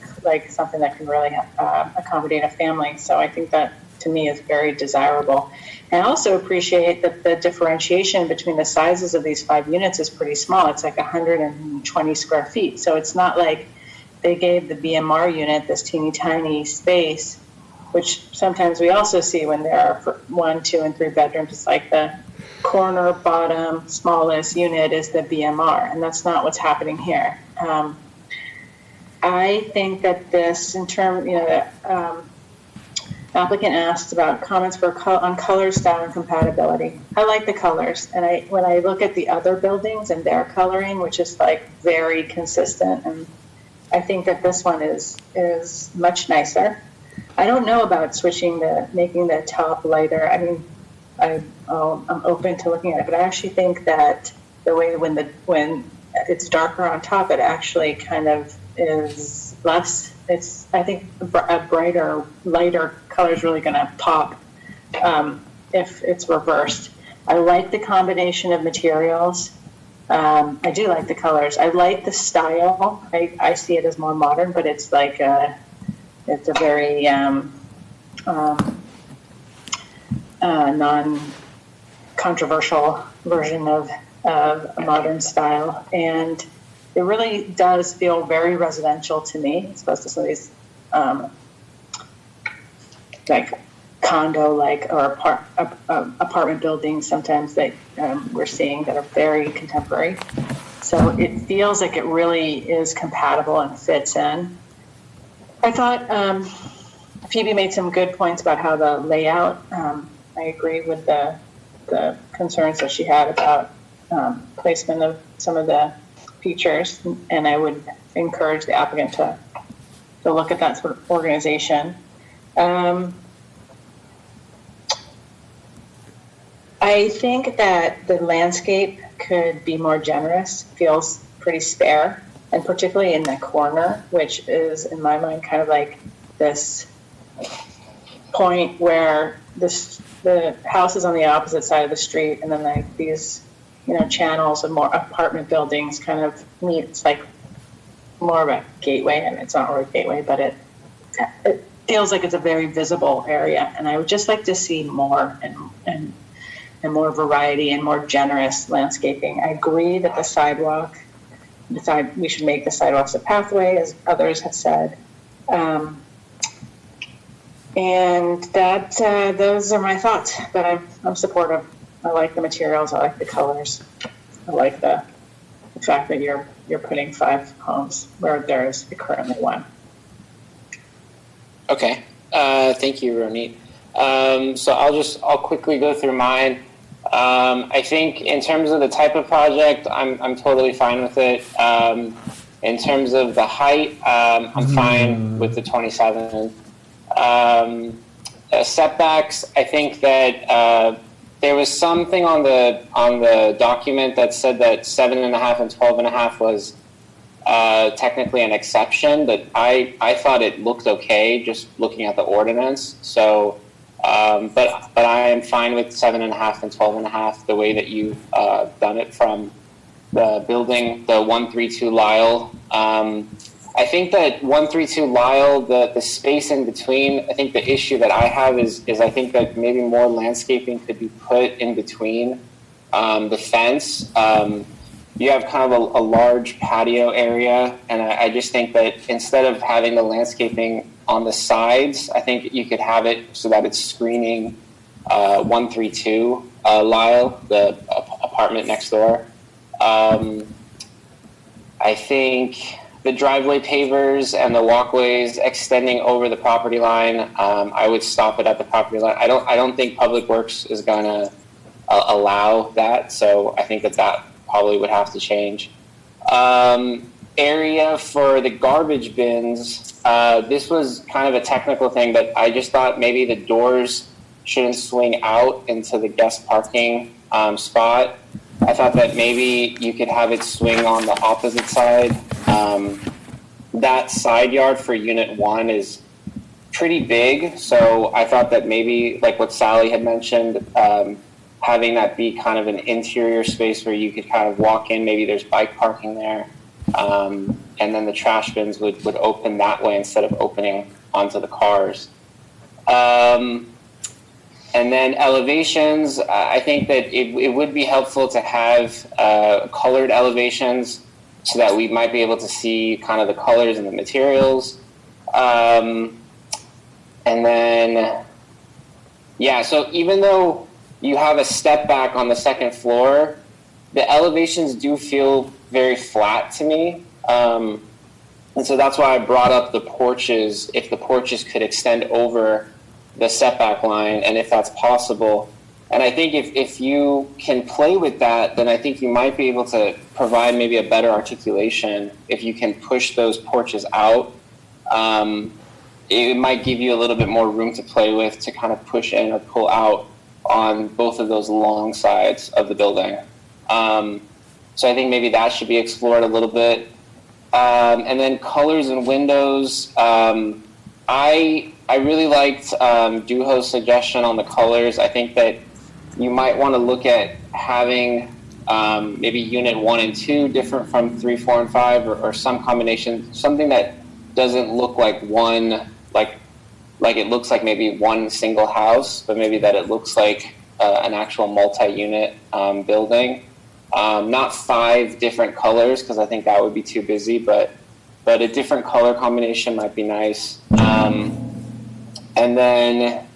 Speaker 12: something that can really accommodate a family. So I think that, to me, is very desirable. And I also appreciate that the differentiation between the sizes of these 5 units is pretty small. It's 120 square feet. So it's not like they gave the BMR unit this teeny tiny space, which sometimes we also see when there are 1, 2, and 3 bedrooms. It's like the corner bottom smallest unit is the BMR, and that's not what's happening here. I think that this, in terms, applicant asked about comments on color, style, and compatibility. I like the colors, and when I look at the other buildings and their coloring, which is very consistent, and I think that this one is much nicer. I don't know about making the top lighter. I mean, I'm open to looking at it, but I actually think that the way when it's darker on top, it actually kind of is less. I think a brighter, lighter color is really going to pop if it's reversed. I like the combination of materials. I do like the colors. I like the style. I see it as more modern, but it's it's a very non-controversial version of a modern style, and it really does feel very residential to me, as opposed to some of these condo or apartment buildings sometimes that we're seeing that are very contemporary. So it feels like it really is compatible and fits in. I thought Phoebe made some good points about how the layout, I agree with the concerns that she had about placement of some of the features, and I would encourage the applicant to look at that sort of organization. I think that the landscape could be more generous, feels pretty spare, and particularly in the corner, which is, in my mind, kind of like this point where the house is on the opposite side of the street, and then these channels of more apartment buildings kind of meet. It's like more of a gateway, and it's not really a gateway, but it feels like it's a very visible area, and I would just like to see more and more variety and more generous landscaping. I agree that we should make the sidewalks a pathway, as others have said. And that those are my thoughts, but I'm supportive. I like the materials, I like the colors, I like the fact that you're putting 5 homes where there is currently 1.
Speaker 6: Okay, thank you, Ronit. So I'll quickly go through mine. I think in terms of the type of project, I'm totally fine with it. In terms of the height, I'm fine with the 27. Setbacks, I think that there was something on the document that said that 7.5 and 12.5 was technically an exception, but I thought it looked okay just looking at the ordinance. So, but I am fine with 7.5 and 12.5 the way that you've done it from the building, the 132 Lyle. I think that 132 Lyle, the space in between, I think the issue that I have is I think that maybe more landscaping could be put in between the fence. You have kind of a large patio area, and I just think that instead of having the landscaping on the sides, I think you could have it so that it's screening 132 Lyle, the apartment next door. I think the driveway pavers and the walkways extending over the property line, I would stop it at the property line. I don't think Public Works is going to allow that, so I think that probably would have to change. Area for the garbage bins, this was kind of a technical thing, but I just thought maybe the doors shouldn't swing out into the guest parking spot. I thought that maybe you could have it swing on the opposite side. That side yard for Unit 1 is pretty big, so I thought that maybe, like what Sally had mentioned, having that be kind of an interior space where you could kind of walk in, maybe there's bike parking there, and then the trash bins would open that way instead of opening onto the cars. And then elevations, I think that it would be helpful to have colored elevations so that we might be able to see kind of the colors and the materials. And then, yeah, so even though you have a step back on the second floor, the elevations do feel very flat to me. And so that's why I brought up the porches, if the porches could extend over the setback line, and if that's possible. And I think if you can play with that, then I think you might be able to provide maybe a better articulation. If you can push those porches out, it might give you a little bit more room to play with to kind of push in or pull out on both of those long sides of the building. So I think maybe that should be explored a little bit. And then colors and windows, I really liked Duho's suggestion on the colors. I think that you might want to look at having maybe Unit 1 and 2 different from 3, 4, and 5, or some combination, something that doesn't look like one, like it looks like maybe one single house, but maybe that it looks like an actual multi-unit building. Not 5 different colors, because I think that would be too busy, but a different color combination might be nice. And then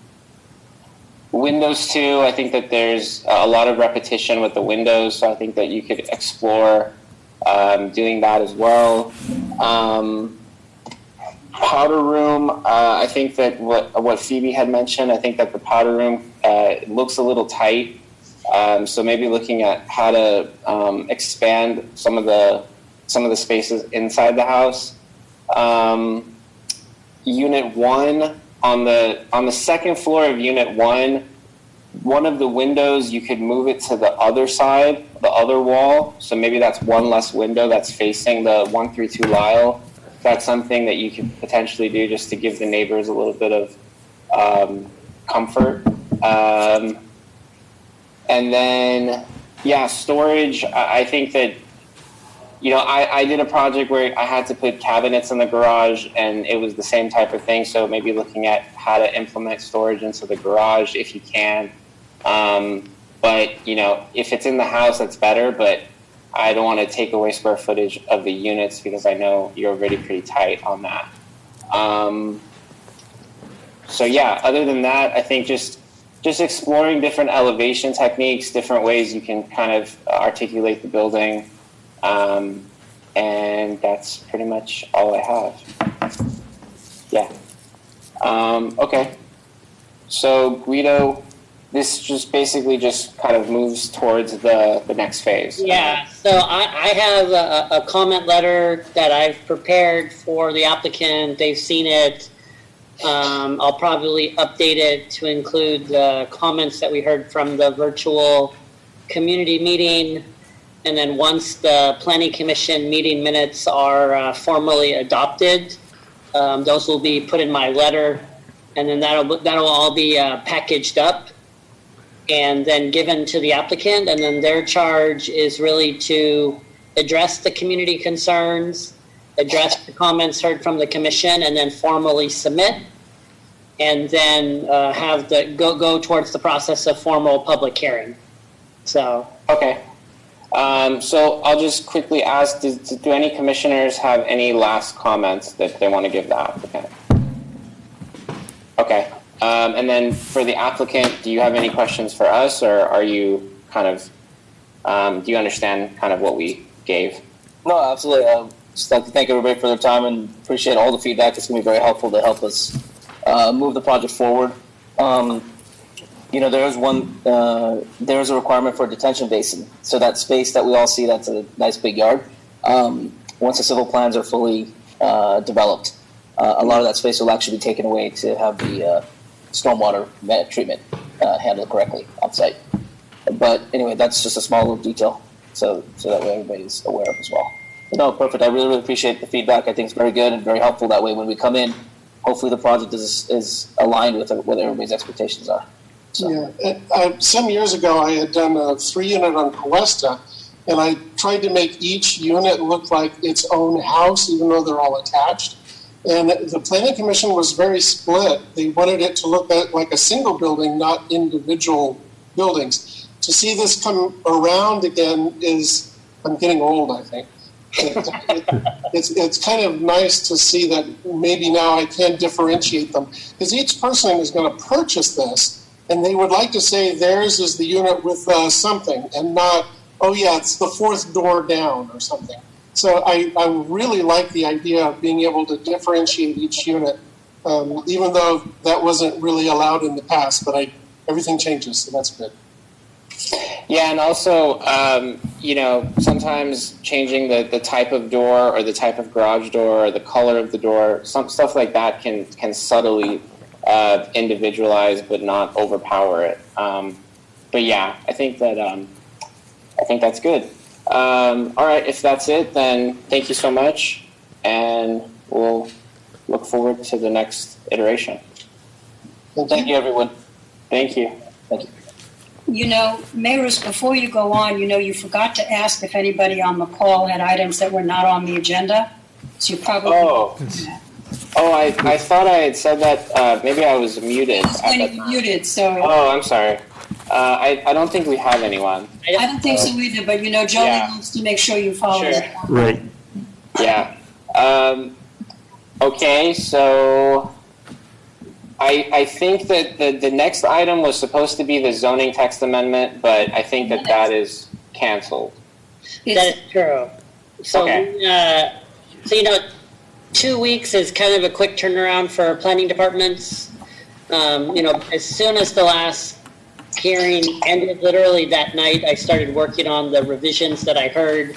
Speaker 6: windows too, I think that there's a lot of repetition with the windows, so I think that you could explore doing that as well. Powder room, I think that what Phoebe had mentioned, I think that the powder room looks a little tight, so maybe looking at how to expand some of the spaces inside the house. Unit 1, on the second floor of Unit 1, one of the windows, you could move it to the other side, the other wall. So maybe that's one less window that's facing the 132 Lyle. That's something that you could potentially do just to give the neighbors a little bit of comfort. And then, yeah, storage, I think that I did a project where I had to put cabinets in the garage, and it was the same type of thing. So maybe looking at how to implement storage into the garage if you can. But, if it's in the house, that's better. But I don't want to take away square footage of the units because I know you're already pretty tight on that. So yeah, other than that, I think just exploring different elevation techniques, different ways you can kind of articulate the building. And that's pretty much all I have. Yeah. Okay. So Guido, this just basically kind of moves towards the next phase.
Speaker 3: Yeah, so I have a comment letter that I've prepared for the applicant. They've seen it. I'll probably update it to include the comments that we heard from the virtual community meeting. And then once the Planning Commission meeting minutes are formally adopted, those will be put in my letter. And then that'll all be packaged up and then given to the applicant. And then their charge is really to address the community concerns, address the comments heard from the commission, and then formally submit. And then have go towards the process of formal public hearing. So.
Speaker 6: Okay. So I'll just quickly ask, do any commissioners have any last comments that they want to give the applicant? Okay. And then for the applicant, do you have any questions for us, or are you kind of, do you understand kind of what we gave?
Speaker 7: No, absolutely. I'd just like to thank everybody for their time and appreciate all the feedback. It's going to be very helpful to help us move the project forward. There is a requirement for a detention basin. So that space that we all see, that's a nice big yard. Once the civil plans are fully developed, a lot of that space will actually be taken away to have the stormwater treatment handled correctly on site. But anyway, that's just a small little detail, so that way everybody's aware of as well. But no, perfect. I really, really appreciate the feedback. I think it's very good and very helpful. That way, when we come in, hopefully the project is aligned with what everybody's expectations are. So.
Speaker 8: Yeah, some years ago I had done a 3-unit on Cuesta, and I tried to make each unit look like its own house, even though they're all attached. And the Planning Commission was very split. They wanted it to look like a single building, not individual buildings. To see this come around again is, I'm getting old, I think. It's kind of nice to see that maybe now I can differentiate them. Because each person is going to purchase this, and they would like to say theirs is the unit with something, and not, oh yeah, it's the 4th door down or something. So I really like the idea of being able to differentiate each unit, even though that wasn't really allowed in the past, but everything changes, so that's good.
Speaker 6: Yeah, and also, sometimes changing the type of door or the type of garage door or the color of the door, some stuff like that can subtly individualize but not overpower it. But yeah, I think that's good. All right, if that's it, then thank you so much, and we'll look forward to the next iteration.
Speaker 7: Thank you, everyone.
Speaker 6: Thank you.
Speaker 7: Thank you.
Speaker 4: Mayorus, before you go on, you forgot to ask if anybody on the call had items that were not on the agenda. So you probably.
Speaker 6: I thought I had said that. Maybe I was muted.
Speaker 4: Muted, so.
Speaker 6: Oh, I'm sorry. I don't think we have anyone.
Speaker 4: I don't think so either, but Jolie wants to make sure you follow.
Speaker 6: Sure.
Speaker 1: Right.
Speaker 6: Yeah. Okay, so I think that the next item was supposed to be the zoning text amendment, but I think that is canceled.
Speaker 3: That is true. So,
Speaker 6: okay.
Speaker 3: 2 weeks is kind of a quick turnaround for planning departments. As soon as the last hearing ended, literally that night, I started working on the revisions that I heard,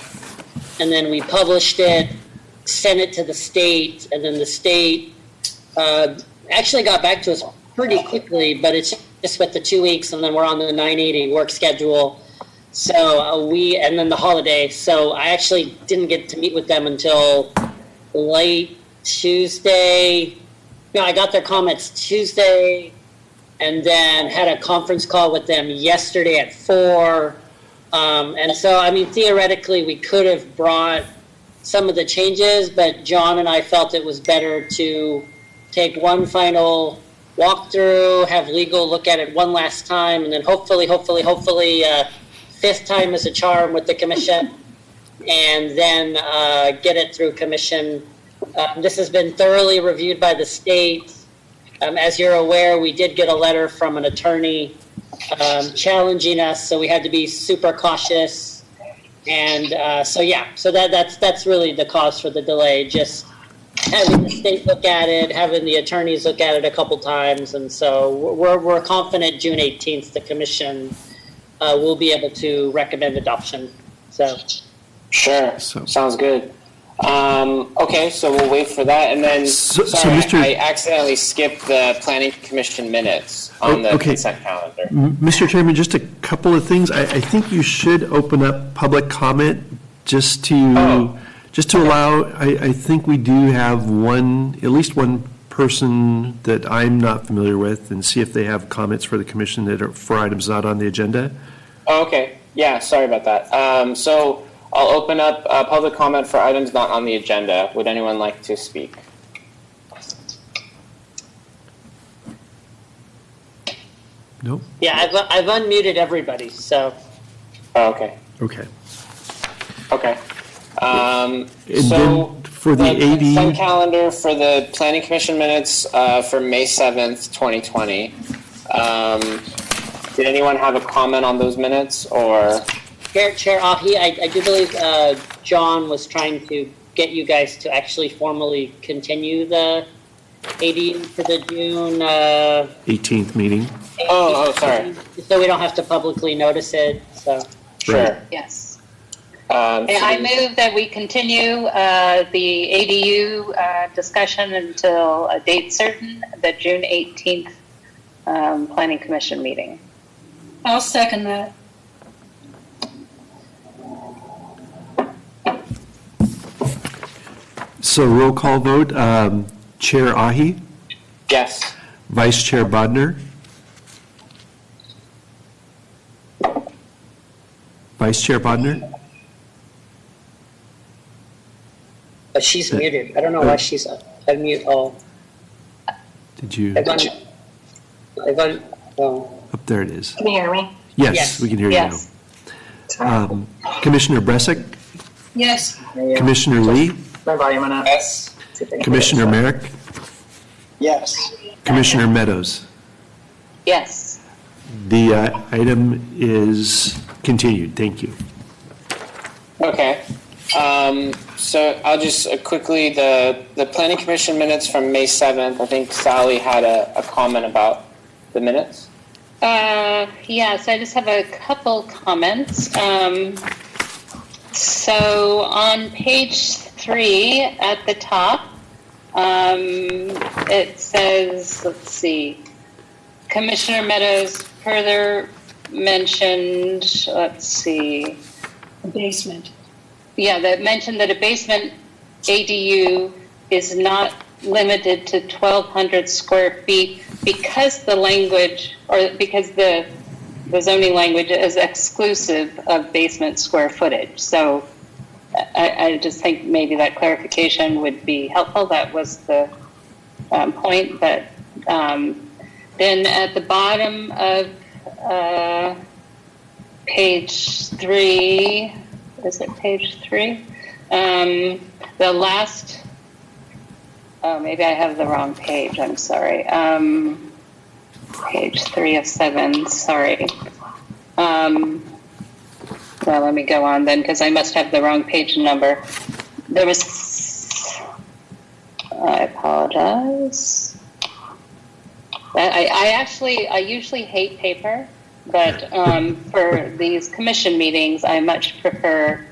Speaker 3: and then we published it, sent it to the state, and then the state actually got back to us pretty quickly, but it's just with the 2 weeks, and then we're on the 980 work schedule. So and then the holiday. So I actually didn't get to meet with them until late Tuesday. No, I got their comments Tuesday, and then had a conference call with them yesterday at 4. And so, theoretically, we could have brought some of the changes, but John and I felt it was better to take one final walkthrough, have legal look at it one last time, and then hopefully, fifth time is a charm with the commission, and then get it through commission. This has been thoroughly reviewed by the state. As you're aware, we did get a letter from an attorney challenging us, so we had to be super cautious. And so that's really the cause for the delay, just having the state look at it, having the attorneys look at it a couple times. And so we're confident June 18th, the commission will be able to recommend adoption. So.
Speaker 6: Sure, sounds good. Okay, so we'll wait for that, and then I accidentally skipped the Planning Commission minutes on the consent calendar.
Speaker 1: Mr. Chairman, just a couple of things. I think you should open up public comment just to allow. I think we do have at least one person that I'm not familiar with, and see if they have comments for the commission that are for items not on the agenda.
Speaker 6: Oh, okay. Yeah, sorry about that. So I'll open up public comment for items not on the agenda. Would anyone like to speak?
Speaker 1: No.
Speaker 3: Yeah, I've unmuted everybody. So.
Speaker 6: Oh, okay.
Speaker 1: Okay.
Speaker 6: Okay.
Speaker 1: And
Speaker 6: so
Speaker 1: then for the AD
Speaker 6: consent calendar for the Planning Commission minutes for May 7th, 2020. Did anyone have a comment on those minutes, or?
Speaker 3: Chair Ahi, I do believe John was trying to get you guys to actually formally continue the AD for the June
Speaker 1: 18th meeting.
Speaker 6: Oh, sorry.
Speaker 3: So we don't have to publicly notice it. So
Speaker 6: sure.
Speaker 2: Yes. And I move that we continue the ADU discussion until a date certain, the June 18th Planning Commission meeting.
Speaker 4: I'll second that.
Speaker 1: So roll call vote. Chair Ahi?
Speaker 6: Yes.
Speaker 1: Vice Chair Bodnar? Vice Chair Bodnar?
Speaker 3: She's muted. I don't know why she's unmute. Oh.
Speaker 1: Did you? Up there it is.
Speaker 12: Can you hear me?
Speaker 1: Yes, we can hear you now. Commissioner Bresic?
Speaker 4: Yes.
Speaker 1: Commissioner Lee?
Speaker 12: My volume enough?
Speaker 10: Yes.
Speaker 1: Commissioner Merrick?
Speaker 11: Yes.
Speaker 1: Commissioner Meadows?
Speaker 2: Yes.
Speaker 1: The item is continued. Thank you.
Speaker 6: Okay. So I'll just quickly, the Planning Commission minutes from May 7th, I think Sally had a comment about the minutes.
Speaker 2: Yes, I just have a couple comments. So on page 3 at the top, it says, let's see, Commissioner Meadows further mentioned, let's see.
Speaker 4: The basement.
Speaker 2: Yeah, that mentioned that a basement ADU is not limited to 1,200 square feet because the language, or because the zoning language is exclusive of basement square footage. So I just think maybe that clarification would be helpful. That was the point. But then at the bottom of page 3, is it page 3? The last, maybe I have the wrong page, I'm sorry. Page 3 of 7, sorry. Well, let me go on then, because I must have the wrong page number. There was, I apologize. I usually hate paper, but for these commission meetings, I much prefer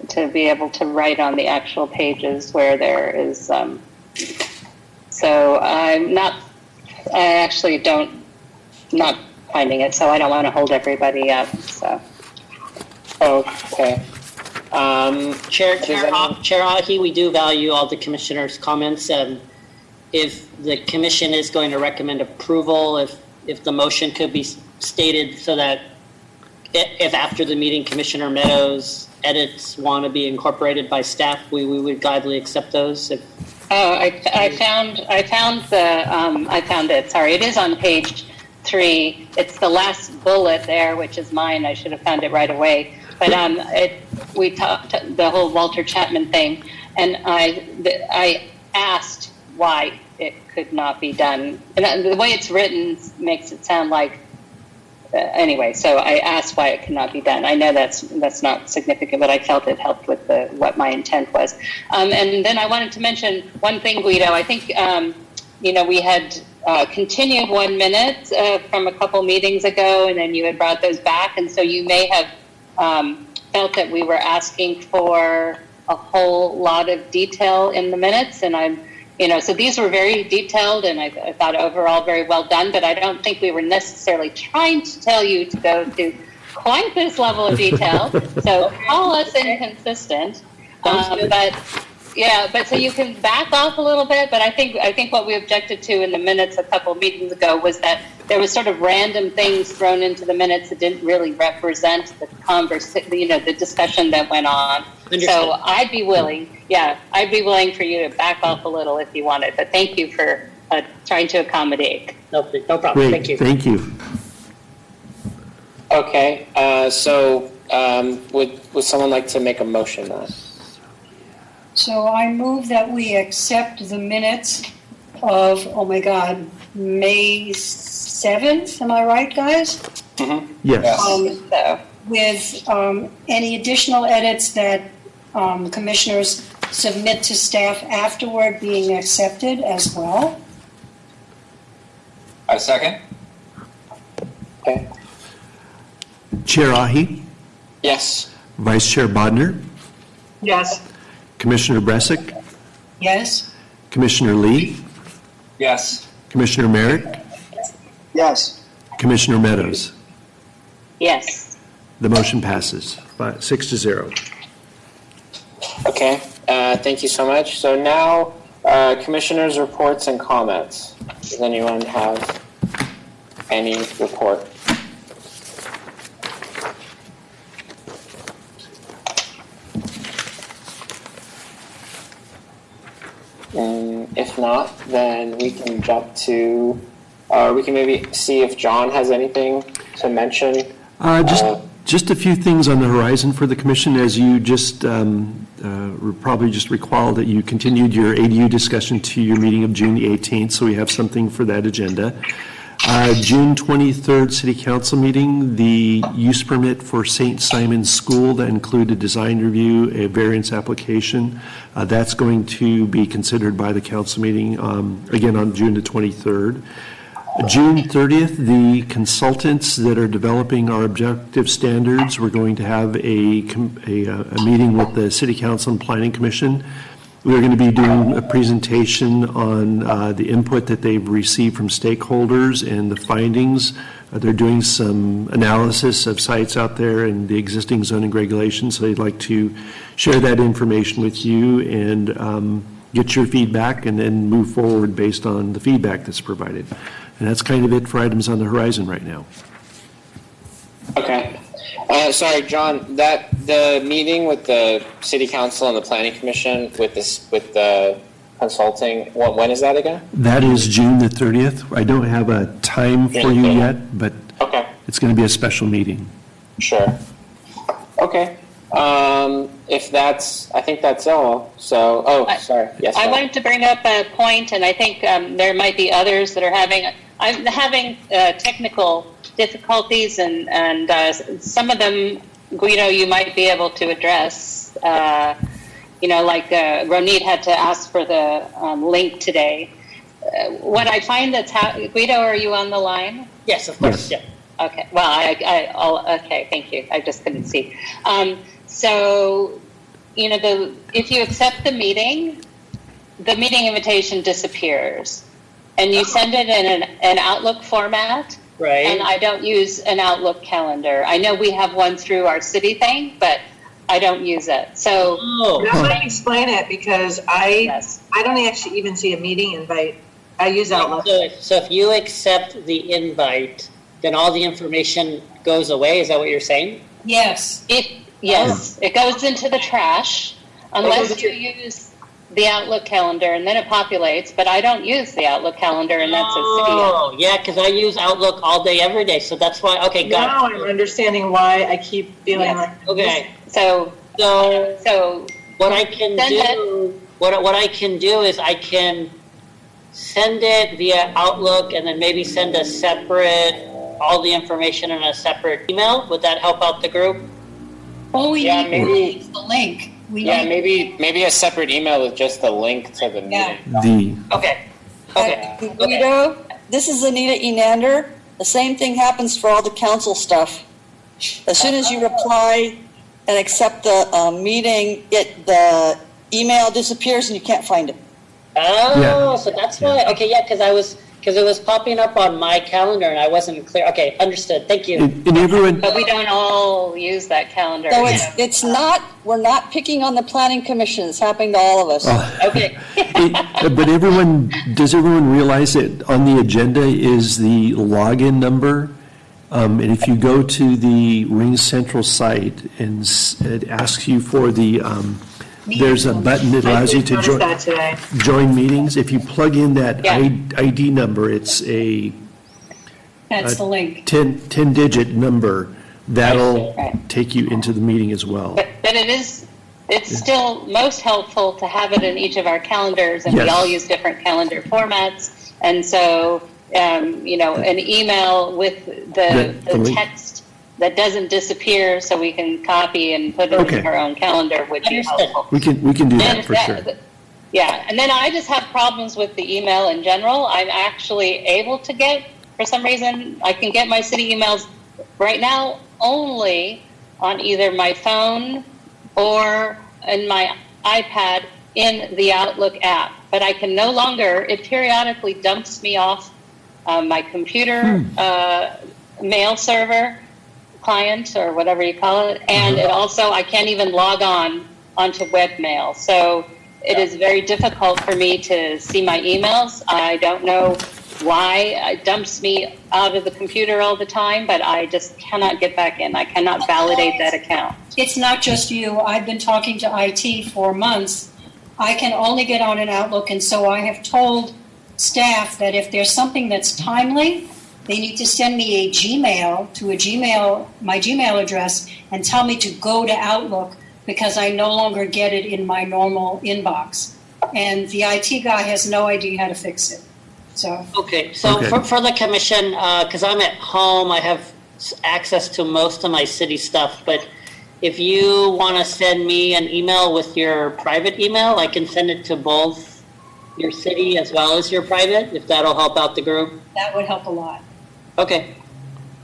Speaker 2: to be able to write on the actual pages where there is, so I actually not finding it, so I don't want to hold everybody up, so.
Speaker 6: Okay.
Speaker 3: Chair Ahi, we do value all the commissioners' comments. If the commission is going to recommend approval, if the motion could be stated so that if after the meeting Commissioner Meadows edits want to be incorporated by staff, we would gladly accept those.
Speaker 2: I found it. Sorry, it is on page 3. It's the last bullet there, which is mine. I should have found it right away. But we talked the whole Walter Chapman thing, and I asked why it could not be done. And the way it's written makes it sound like anyway. So I asked why it could not be done. I know that's not significant, but I felt it helped with what my intent was. And then I wanted to mention one thing, Guido. I think we had continued 1 minute from a couple meetings ago, and then you had brought those back, and so you may have felt that we were asking for a whole lot of detail in the minutes, and so these were very detailed, and I thought overall very well done, but I don't think we were necessarily trying to tell you to go to quite this level of detail, so call us inconsistent. But so you can back off a little bit, but I think what we objected to in the minutes a couple of meetings ago was that there was sort of random things thrown into the minutes that didn't really represent the the discussion that went on. Understood. So I'd be willing for you to back off a little if you wanted, but thank you for trying to accommodate.
Speaker 3: No problem.
Speaker 1: Great.
Speaker 3: Thank you.
Speaker 1: Thank you.
Speaker 6: Okay, would someone like to make a motion then?
Speaker 4: So I move that we accept the minutes of, May 7th. Am I right, guys?
Speaker 6: Mm-hmm.
Speaker 1: Yes.
Speaker 4: With any additional edits that commissioners submit to staff afterward being accepted as well.
Speaker 10: I second.
Speaker 6: Okay.
Speaker 1: Chair Ahi,
Speaker 6: Yes.
Speaker 1: Vice Chair Bodnar,
Speaker 12: Yes.
Speaker 1: Commissioner Bresic,
Speaker 4: Yes?
Speaker 1: Commissioner Lee,
Speaker 10: Yes.
Speaker 1: Commissioner Merrick,
Speaker 11: Yes.
Speaker 1: Commissioner Meadows.
Speaker 2: Yes.
Speaker 1: The motion passes 6-0.
Speaker 6: Okay, thank you so much. So now, commissioners' reports and comments. Does anyone have any report? If not, then we can jump to, we can maybe see if John has anything to mention.
Speaker 1: Just a few things on the horizon for the commission. As you just probably just recall that you continued your ADU discussion to your meeting of June the 18th, so we have something for that agenda. June 23rd City Council meeting, the use permit for St. Simon's School that included design review, a variance application. That's going to be considered by the council meeting again on June the 23rd. June 30th, the consultants that are developing our objective standards, we're going to have a meeting with the City Council and Planning Commission. We're going to be doing a presentation on the input that they've received from stakeholders and the findings. They're doing some analysis of sites out there and the existing zoning regulations, so they'd like to share that information with you and get your feedback and then move forward based on the feedback that's provided. And that's kind of it for items on the horizon right now.
Speaker 6: Okay. Sorry, John, the meeting with the City Council and the Planning Commission with the consulting, when is that again?
Speaker 1: That is June the 30th. I don't have a time for you yet, but
Speaker 6: okay.
Speaker 1: It's going to be a special meeting.
Speaker 6: Sure. Okay. I think that's all. So, sorry. Yes.
Speaker 2: I wanted to bring up a point, and I think there might be others that are I'm having technical difficulties, and some of them, Guido, you might be able to address. Like Ronit had to ask for the link today. What I find Guido, are you on the line?
Speaker 3: Yes, of course.
Speaker 1: Yes.
Speaker 3: Yeah.
Speaker 2: Okay. Well, okay. Thank you. I just couldn't see. So, if you accept the meeting invitation disappears, and you send it in an Outlook format.
Speaker 3: Right.
Speaker 2: And I don't use an Outlook calendar. I know we have one through our city thing, but I don't use it. So
Speaker 12: let me explain it, because I don't actually even see a meeting invite. I use Outlook.
Speaker 3: So if you accept the invite, then all the information goes away. Is that what you're saying?
Speaker 4: Yes.
Speaker 2: Yes, it goes into the trash unless you use the Outlook calendar and then it populates, but I don't use the Outlook calendar and that's a city.
Speaker 3: Oh, yeah, because I use Outlook all day, every day, so that's why, okay,
Speaker 12: Now
Speaker 3: got
Speaker 12: I'm understanding why I keep feeling
Speaker 2: Yes.
Speaker 12: like.
Speaker 3: Okay,
Speaker 2: So
Speaker 3: what I can
Speaker 2: Send
Speaker 3: do, what I can do is I can send it via Outlook and then maybe send a separate, all the information in a separate email. Would that help out the group?
Speaker 4: All we
Speaker 6: Yeah,
Speaker 4: need
Speaker 6: maybe-
Speaker 4: is the link. We
Speaker 6: Yeah,
Speaker 4: need,
Speaker 6: maybe a separate email with just the link to the
Speaker 4: Yeah.
Speaker 6: meeting.
Speaker 3: Okay, okay.
Speaker 13: Guido, this is Anita Enander. The same thing happens for all the council stuff. As soon as you reply and accept the meeting, the email disappears and you can't find it.
Speaker 3: Oh,
Speaker 1: Yeah.
Speaker 3: so that's why, okay, yeah, because it was popping up on my calendar and I wasn't clear. Okay, understood, thank you.
Speaker 1: And everyone,
Speaker 2: but we don't all use that calendar.
Speaker 13: So it's not, we're not picking on the planning commission. It's happening to all of us.
Speaker 3: Okay,
Speaker 1: but does everyone realize that on the agenda is the login number? And if you go to the Ring Central site and it asks you for the, there's a button that allows you to
Speaker 12: I
Speaker 1: join.
Speaker 12: noticed that today.
Speaker 1: Join meetings. If you plug in that
Speaker 2: Yeah.
Speaker 1: ID number, it's a
Speaker 4: that's the link.
Speaker 1: 10-digit number. That'll
Speaker 2: Right.
Speaker 1: take you into the meeting as well.
Speaker 2: But it's still most helpful to have it in each of our calendars, and we
Speaker 1: Yes.
Speaker 2: all use different calendar formats. And so, an email with the
Speaker 1: The link.
Speaker 2: text that doesn't disappear, so we can copy and put it
Speaker 1: Okay.
Speaker 2: in our own calendar would be
Speaker 3: Understood.
Speaker 2: helpful.
Speaker 1: We can do that
Speaker 2: And
Speaker 1: for sure.
Speaker 2: Yeah, and then I just have problems with the email in general. I'm actually able to get, for some reason, I can get my city emails right now only on either my phone or in my iPad in the Outlook app. But I can no longer, it periodically dumps me off my computer mail server client or whatever you call it. And it also, I can't even log onto webmail. So it is very difficult for me to see my emails. I don't know why it dumps me out of the computer all the time, but I just cannot get back in. I cannot validate that account.
Speaker 4: It's not just you. I've been talking to IT for months. I can only get on an Outlook, and so I have told staff that if there's something that's timely, they need to send me a Gmail to my Gmail address and tell me to go to Outlook because I no longer get it in my normal inbox. And the IT guy has no idea how to fix it. So
Speaker 3: okay, so
Speaker 1: Okay.
Speaker 3: for the commission, because I'm at home, I have access to most of my city stuff, but if you want to send me an email with your private email, I can send it to both your city as well as your private, if that'll help out the group.
Speaker 4: that would help a lot.
Speaker 3: Okay.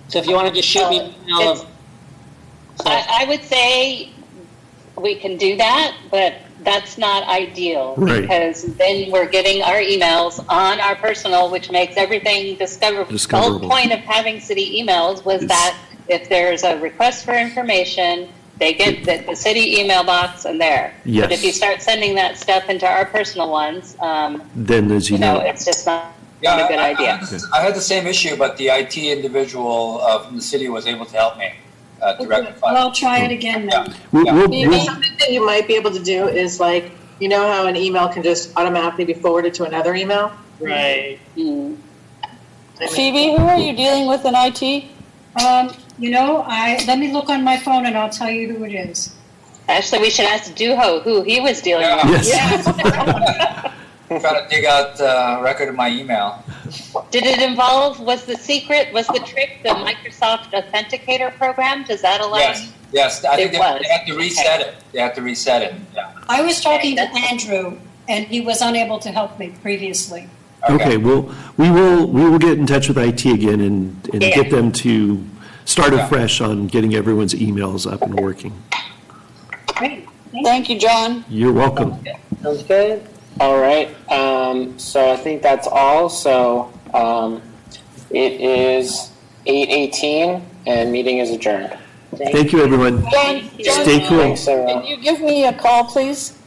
Speaker 3: So if you want to just shoot me an email of.
Speaker 2: I would say we can do that, but that's not ideal.
Speaker 1: Right.
Speaker 2: Because then we're getting our emails on our personal, which makes everything discoverable. The
Speaker 1: Discoverable.
Speaker 2: whole point of having city emails was that if there's a request for information, they get the city email box and there.
Speaker 1: Yes.
Speaker 2: But if you start sending that stuff into our personal ones,
Speaker 1: Then, as you know,
Speaker 2: it's just not a good idea.
Speaker 10: I had the same issue, but the IT individual from the city was able to help me to rectify
Speaker 4: Well,
Speaker 10: it.
Speaker 4: I'll try it again then.
Speaker 12: Something that you might be able to do is like, you know how an email can just automatically be forwarded to another email?
Speaker 3: Right.
Speaker 13: Phoebe, who are you dealing with in IT?
Speaker 4: Let me look on my phone and I'll tell you who it is.
Speaker 2: Actually, we should ask Duho who he was dealing
Speaker 10: Yeah.
Speaker 2: with.
Speaker 1: Yes.
Speaker 10: Try to dig out a record of my email.
Speaker 2: Did it involve, was the trick the Microsoft Authenticator program? Does that allow?
Speaker 10: Yes, I think
Speaker 2: It
Speaker 10: they
Speaker 2: was.
Speaker 10: had to reset it. They had to reset it, yeah.
Speaker 4: I was talking to Andrew and he was unable to help me previously.
Speaker 1: Okay, well, we will get in touch with IT again and get them to start afresh on getting everyone's emails up and working.
Speaker 4: Great.
Speaker 13: Thank you, John.
Speaker 1: You're welcome.
Speaker 3: Sounds good.
Speaker 6: All right, so I think that's all. So it is 8:18 and meeting is adjourned.
Speaker 1: Thank you, everyone.
Speaker 13: John,
Speaker 1: Stay cool.
Speaker 6: Thanks, everyone.
Speaker 13: can you give me a call, please?